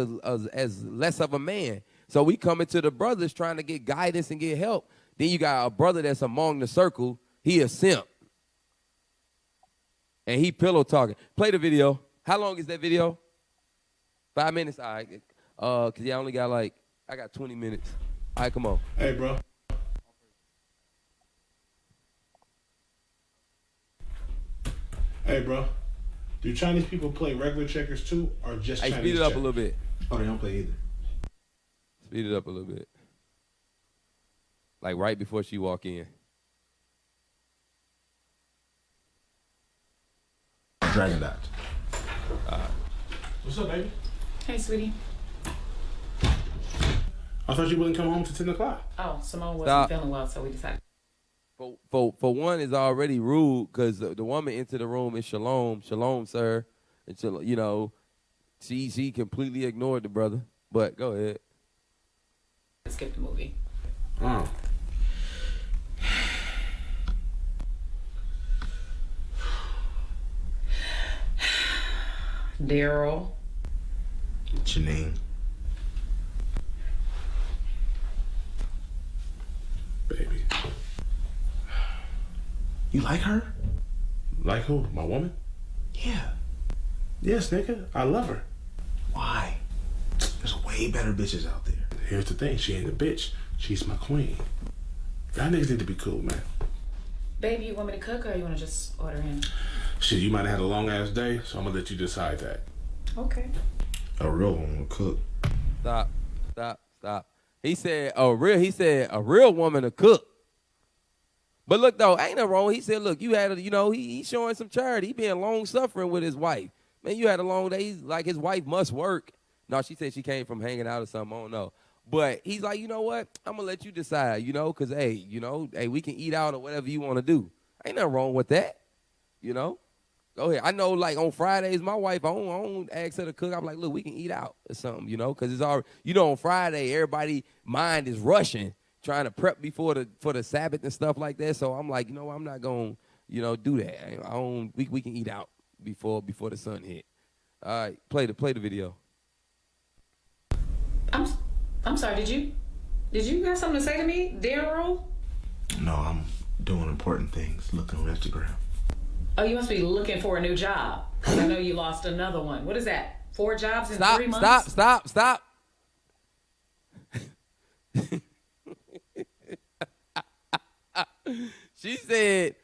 as less of a man. So we coming to the brothers trying to get guidance and get help. Then you got a brother that's among the circle. He a simp. And he pillow talking. Play the video. How long is that video? 5 minutes? All right. Because I only got I got 20 minutes. All right, come on. Hey, bro. Hey, bro. Do Chinese people play regular checkers too, or just Chinese speed it up a little bit. Oh, they don't play either. Speed it up a little bit. Like right before she walk in. Dragon Dots. What's up, baby? Hey, sweetie. I thought you wouldn't come home till 10 o'clock. Oh, Simone wasn't feeling well, so we decided. For one, is already rude because the woman into the room is shalom, sir, and she completely ignored the brother. But go ahead. Skip the movie. Oh. Daryl. Janine. Baby. You like her? Like who? My woman? Yeah. Yes, nigga. I love her. Why? There's way better bitches out there. Here's the thing. She ain't a bitch. She's my queen. Y'all niggas need to be cool, man. Baby, you want me to cook or you want to just order in? Shit, you might have had a long-ass day, so I'm going to let you decide that. Okay. A real one will cook. Stop. He said a real woman to cook. But look though, ain't no wrong. He said, look, you had he's showing some charity. He being long suffering with his wife. Man, you had a long day. He's like his wife must work. No, she said she came from hanging out or something. I don't know. But he's like, you know what? I'm gonna let you decide, because hey, we can eat out or whatever you want to do. Ain't nothing wrong with that. Go ahead. I know, like, on Fridays, my wife, I don't ask her to cook. I'm like, look, we can eat out or something, because it's already, on Friday, everybody mind is rushing, trying to prep for the Sabbath and stuff like that. So I'm like, I'm not going to, do that. We can eat out before the sun hit. All right, play the video. I'm sorry, did you have something to say to me, Daryl? No, I'm doing important things. Looking on Instagram. Oh, you must be looking for a new job. I know you lost another one. What is that? 4 jobs in 3 months? Stop. He said,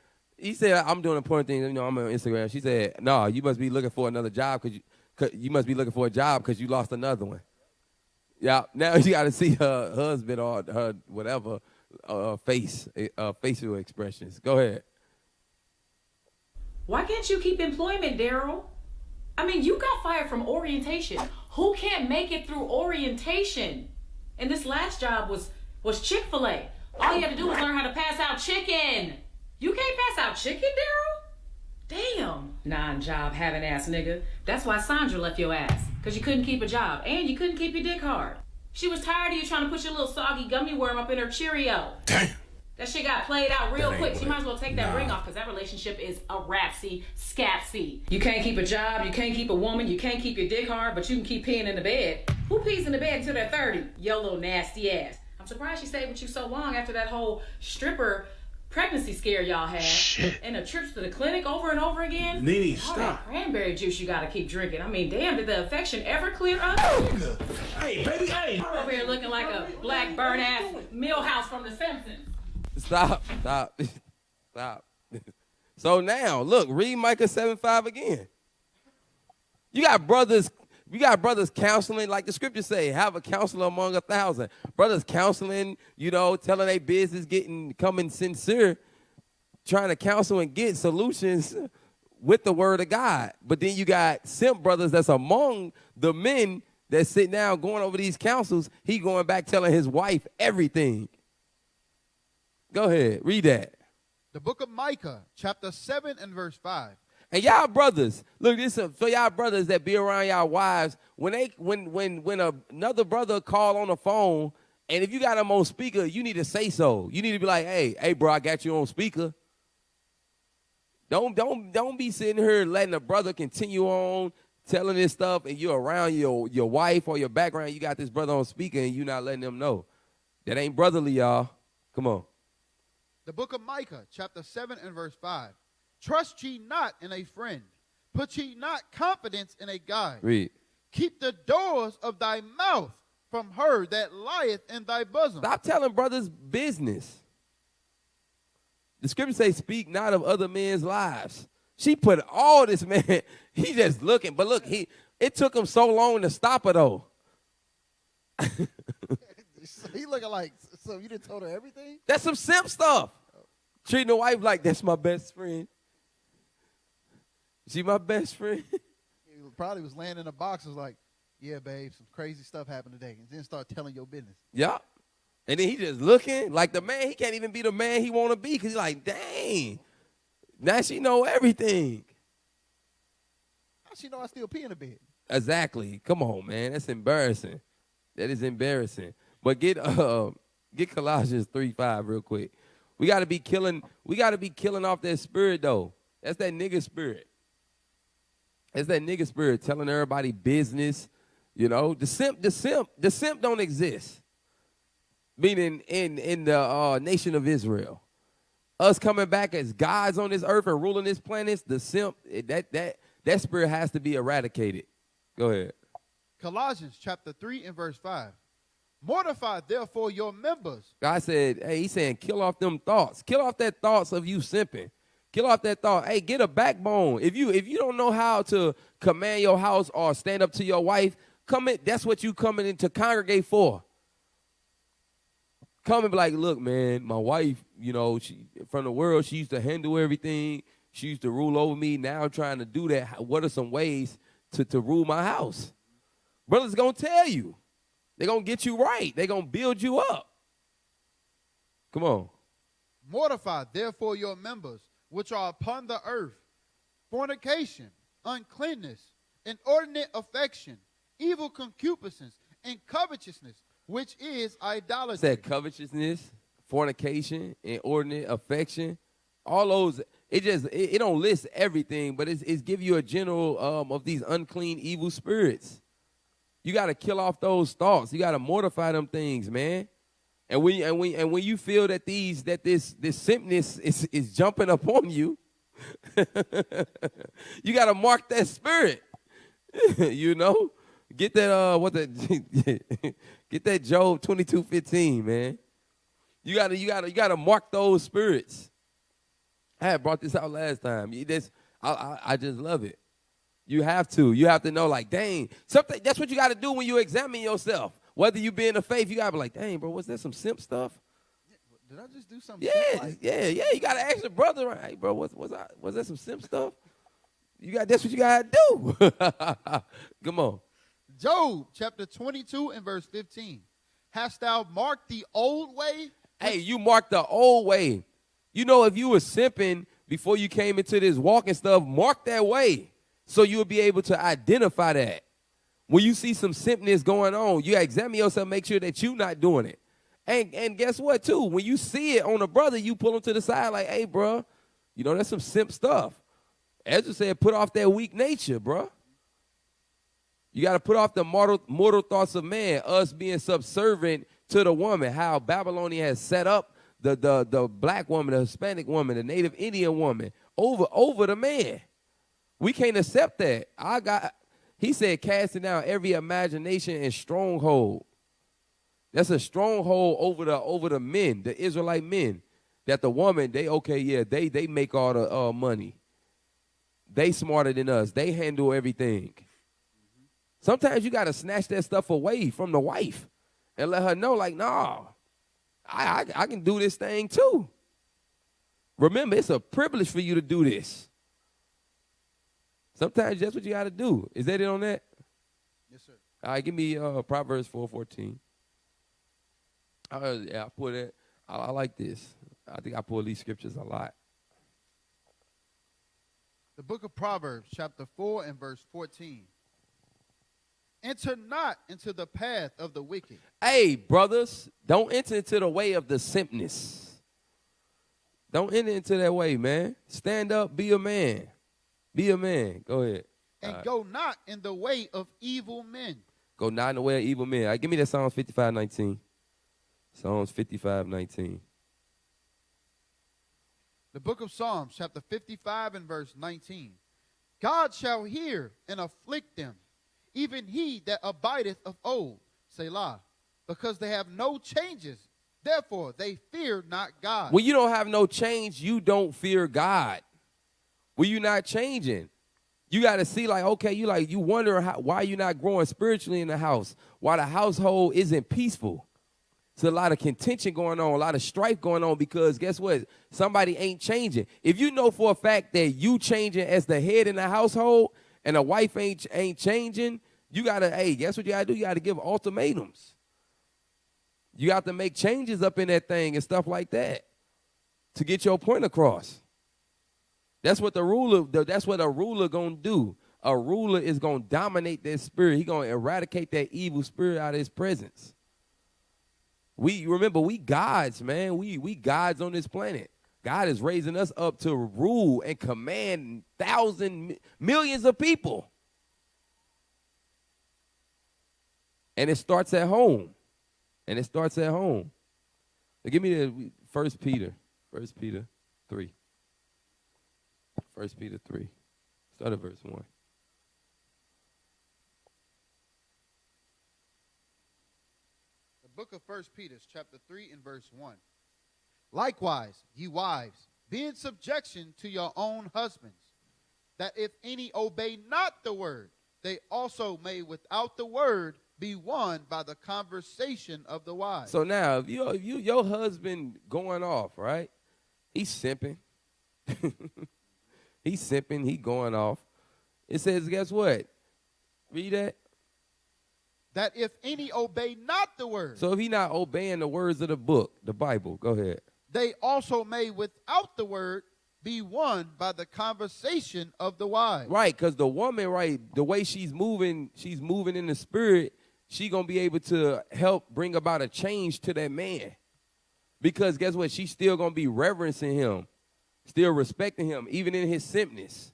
I'm doing important things. I'm on Instagram. She said, no, you must be looking for another job because you must be looking for a job because you lost another one. Yeah, now you got to see her husband or her whatever facial expressions. Go ahead. Why can't you keep employment, Daryl? I mean, you got fired from orientation. Who can't make it through orientation? And this last job was Chick-fil-A. All you had to do was learn how to pass out chicken. You can't pass out chicken, Daryl? Damn. Non-job having ass nigga. That's why Sandra left your ass. Because you couldn't keep a job. And you couldn't keep your dick hard. She was tired of you trying to put your little soggy gummy worm up in her Cheerio. Damn. That shit got played out real quick. She might as well take that ring off because that relationship is a rapsy, scapsy. You can't keep a job, you can't keep a woman, you can't keep your dick hard, but you can keep peeing in the bed. Who pees in the bed until they're 30? Yo, little nasty ass. I'm surprised she stayed with you so long after that whole stripper pregnancy scare y'all had. Shit. And the trips to the clinic over and over again. Nene, all stop. That cranberry juice you gotta keep drinking. I mean, damn, did the affection ever clear up? Hey, baby, hey. Over here looking like a black burnt-ass Millhouse from The Simpsons. Stop. So now, look, read Micah 7:5 again. You got brothers counseling, like the scriptures say, have a counselor among 1,000. Brothers counseling, telling their business, coming sincere, trying to counsel and get solutions with the word of God. But then you got simp brothers that's among the men that sit down going over these counsels. He going back telling his wife everything. Go ahead, read that. The book of Micah, chapter 7 and verse 5. And y'all brothers, look, this for y'all brothers that be around y'all wives, when another brother call on the phone, and if you got them on speaker, you need to say so. You need to be like, hey, bro, I got you on speaker. Don't be sitting here letting a brother continue on telling this stuff, and you're around your wife or your background, you got this brother on speaker, and you not letting them know. That ain't brotherly, y'all. Come on. The book of Micah, chapter 7 and verse 5. Trust ye not in a friend. Put ye not confidence in a guide. Read. Keep the doors of thy mouth from her that lieth in thy bosom. Stop telling brothers business. The scripture says, speak not of other men's lives. She put all this, man. He just looking. But look, it took him so long to stop her, though. He looking like, so you done told her everything? That's some simp stuff. Treating a wife like, that's my best friend. She my best friend. He probably was laying in a box, was like, yeah, babe, some crazy stuff happened today. And then start telling your business. Yeah. And then he just looking like the man. He can't even be the man he want to be because he's like, dang. Now she know everything. How she know I still pee in the bed? Exactly. Come on, man. That's embarrassing. That is embarrassing. But get Colossians 3:5 real quick. We gotta be killing off that spirit though. That's that nigga spirit. That's that nigga spirit telling everybody business. You know, the simp don't exist. Meaning in the nation of Israel. Us coming back as gods on this earth and ruling this planet, the simp, that spirit has to be eradicated. Go ahead. Colossians chapter 3 and verse 5. Mortify therefore your members. God said, hey, he's saying kill off them thoughts. Kill off that thoughts of you simping. Kill off that thought. Hey, get a backbone. If you don't know how to command your house or stand up to your wife, that's what you coming in to congregate for. Come and be like, look, man, my wife, you know, she from the world, she used to handle everything. She used to rule over me. Now I'm trying to do that. What are some ways to rule my house? Brothers going to tell you. They're going to get you right. They're going to build you up. Come on. Mortify therefore your members, which are upon the earth, fornication, uncleanness, inordinate affection, evil concupiscence, and covetousness, which is idolatry. That covetousness, fornication, inordinate affection, all those, it don't list everything, but it's give you a general of these unclean, evil spirits. You got to kill off those thoughts. You got to mortify them things, man. And when you feel that this simpness is jumping up on you, you got to mark that spirit. You know, get that get that Job 22:15, man. You gotta mark those spirits. I had brought this out last time. I just love it. You have to know, like, dang, something. That's what you got to do when you examine yourself. Whether you be in the faith, you got to be like, dang, bro, was that some simp stuff? Did I just do something? Yeah. You got to ask your brother, right? Hey, bro, was that some simp stuff? That's what you got to do. Come on. Job chapter 22 and verse 15. Hast thou marked the old way? Hey, you marked the old way. You know, if you were simping before you came into this walking stuff, mark that way so you'll be able to identify that. When you see some simpness going on, you examine yourself, make sure that you're not doing it. And guess what, too? When you see it on a brother, you pull him to the side like, hey, bro, you know, that's some simp stuff. Ezra said, put off that weak nature, bro. You got to put off the mortal thoughts of man, us being subservient to the woman, how Babylonian has set up the black woman, the Hispanic woman, the Native Indian woman over the man. We can't accept that. He said, casting down every imagination and stronghold. That's a stronghold over the men, the Israelite men. That the woman, they make all the money. They smarter than us. They handle everything. Sometimes you got to snatch that stuff away from the wife and let her know, like, nah, I can do this thing too. Remember, it's a privilege for you to do this. Sometimes that's what you got to do. Is that it on that? Yes, sir. All right, give me Proverbs 4:14. Yeah, I put it. I like this. I think I pull these scriptures a lot. The book of Proverbs, chapter 4 and verse 14. Enter not into the path of the wicked. Hey, brothers, don't enter into the way of the simpness. Don't enter into that way, man. Stand up, be a man. Be a man. Go ahead. And go not in the way of evil men. Go not in the way of evil men. All right, give me that Psalms 55:19. Psalms 55:19. The book of Psalms, chapter 55 and verse 19. God shall hear and afflict them, even he that abideth of old, Selah, because they have no changes. Therefore, they fear not God. When you don't have no change, you don't fear God. When you're not changing, you got to see like, okay, you wonder why you're not growing spiritually in the house, why the household isn't peaceful. There's a lot of contention going on, a lot of strife going on because guess what? Somebody ain't changing. If you know for a fact that you changing as the head in the household and the wife ain't changing, you got to, hey, guess what you got to do? You got to give ultimatums. You got to make changes up in that thing and stuff like that to get your point across. That's what a ruler gonna do. A ruler is gonna dominate that spirit. He gonna eradicate that evil spirit out of his presence. We gods, man. We gods on this planet. God is raising us up to rule and command millions of people. And it starts at home. Now give me the 1 Peter 3. 1 Peter 3. Start at verse 1. The book of 1 Peter, chapter 3 and verse 1. Likewise, ye wives, be in subjection to your own husbands, that if any obey not the word, they also may without the word be won by the conversation of the wise. So now, if your husband going off, right? He's simping. He's simping. He going off. It says, guess what? Read that. That if any obey not the word. So if he not obeying the words of the book, the Bible, go ahead. They also may without the word be won by the conversation of the wise. Right, because the woman, right, the way she's moving in the spirit, she going to be able to help bring about a change to that man. Because guess what? She's still going to be reverencing him, still respecting him, even in his simpness.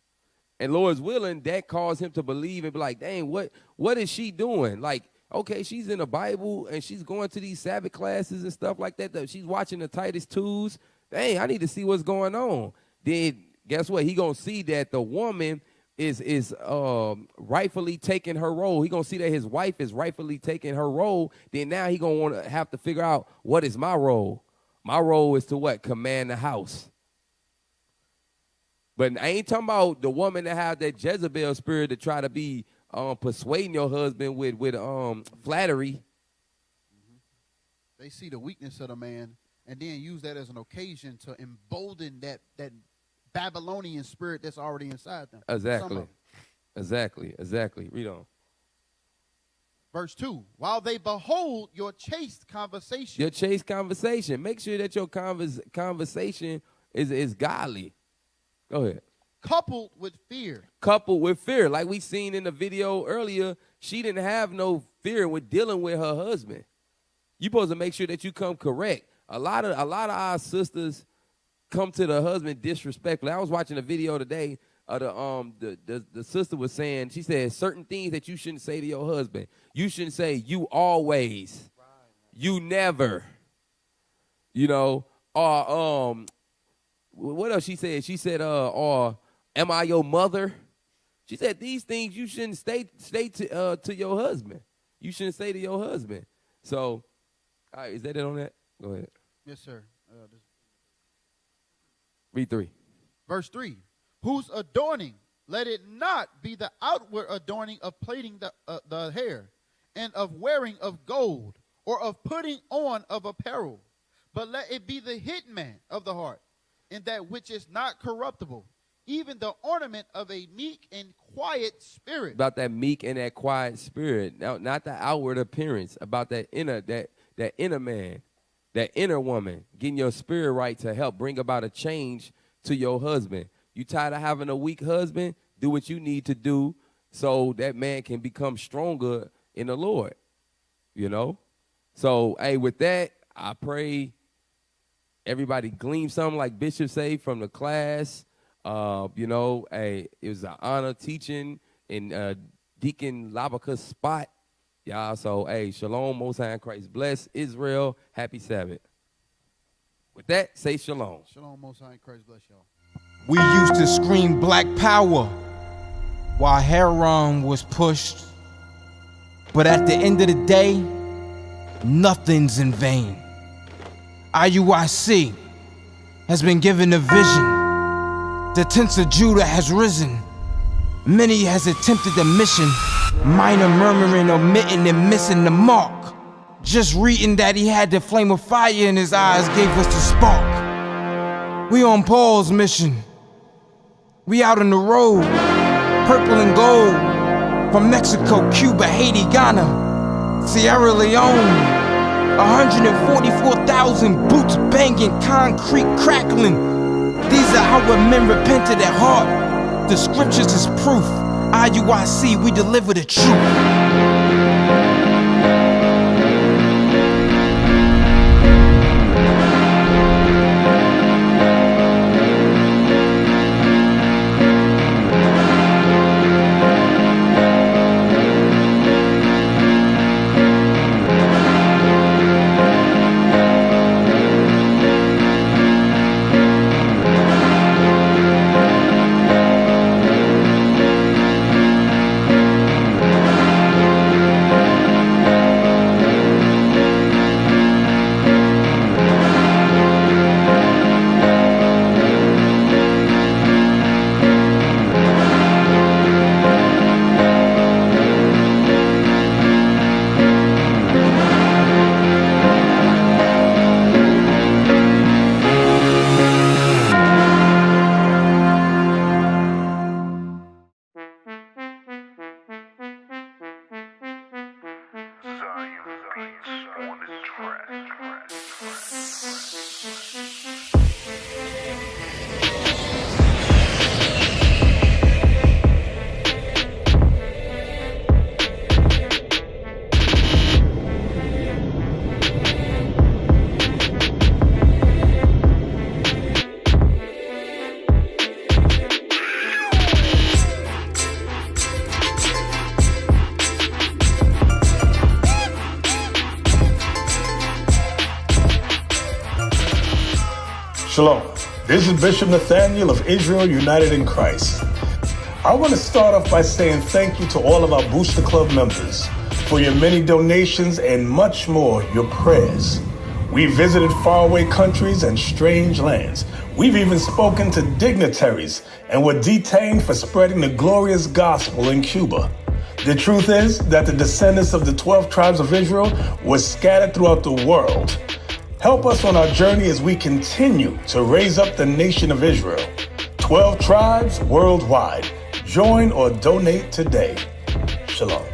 And Lord's willing, that caused him to believe and be like, dang, what is she doing? Like, okay, she's in the Bible and she's going to these Sabbath classes and stuff like that. She's watching the Titus 2s. Dang, I need to see what's going on. Then guess what? He going to see that the woman is rightfully taking her role. He going to see that his wife is rightfully taking her role. Then now he going to want to have to figure out, what is my role? My role is to what? Command the house. But I ain't talking about the woman that have that Jezebel spirit to try to be persuading your husband with flattery. They see the weakness of the man and then use that as an occasion to embolden that Babylonian spirit that's already inside them. Exactly. Read on. Verse 2, while they behold your chaste conversation. Your chaste conversation. Make sure that your conversation is godly. Go ahead. Coupled with fear. Like we seen in the video earlier, she didn't have no fear with dealing with her husband. You supposed to make sure that you come correct. A lot of our sisters come to the husband disrespectfully. I was watching a video today of the sister was saying, she said certain things that you shouldn't say to your husband. You shouldn't say you always, you never, or what else she said? She said, or am I your mother? She said these things you shouldn't say to your husband. You shouldn't say to your husband. So, all right, is that it on that? Go ahead. Yes, sir. Read 3. Verse 3. Whose adorning, let it not be the outward adorning of plaiting the hair, and of wearing of gold, or of putting on of apparel, but let it be the hidden man of the heart, in that which is not corruptible, even the ornament of a meek and quiet spirit. About that meek and that quiet spirit. Now, not the outward appearance, about that inner man, that inner woman, getting your spirit right to help bring about a change to your husband. You tired of having a weak husband? Do what you need to do so that man can become stronger in the Lord, you know? So, hey, with that, I pray everybody glean something like Bishop say from the class. You know, hey, it was an honor teaching in Deacon Labaka's spot. Y'all, so, hey, shalom, Most High in Christ. Bless Israel. Happy Sabbath. With that, say shalom. Shalom, Most High in Christ. Bless y'all. We used to scream black power while Heron was pushed. But at the end of the day, nothing's in vain. IUIC has been given a vision. The tents of Judah has risen. Many has attempted the mission. Minor murmuring, omitting, and missing the mark. Just reading that he had the flame of fire in his eyes gave us the spark. We on Paul's mission. We out on the road, purple and gold. From Mexico, Cuba, Haiti, Ghana, Sierra Leone. 144,000 boots banging, concrete crackling. These are our men repented at heart. The scriptures is proof. IUIC, we deliver the truth. Shalom. This is Bishop Nathaniel of Israel United in Christ. I want to start off by saying thank you to all of our Booster Club members for your many donations and much more, your prayers. We visited faraway countries and strange lands. We've even spoken to dignitaries and were detained for spreading the glorious gospel in Cuba. The truth is that the descendants of the 12 tribes of Israel were scattered throughout the world. Help us on our journey as we continue to raise up the nation of Israel. 12 tribes worldwide. Join or donate today. Shalom.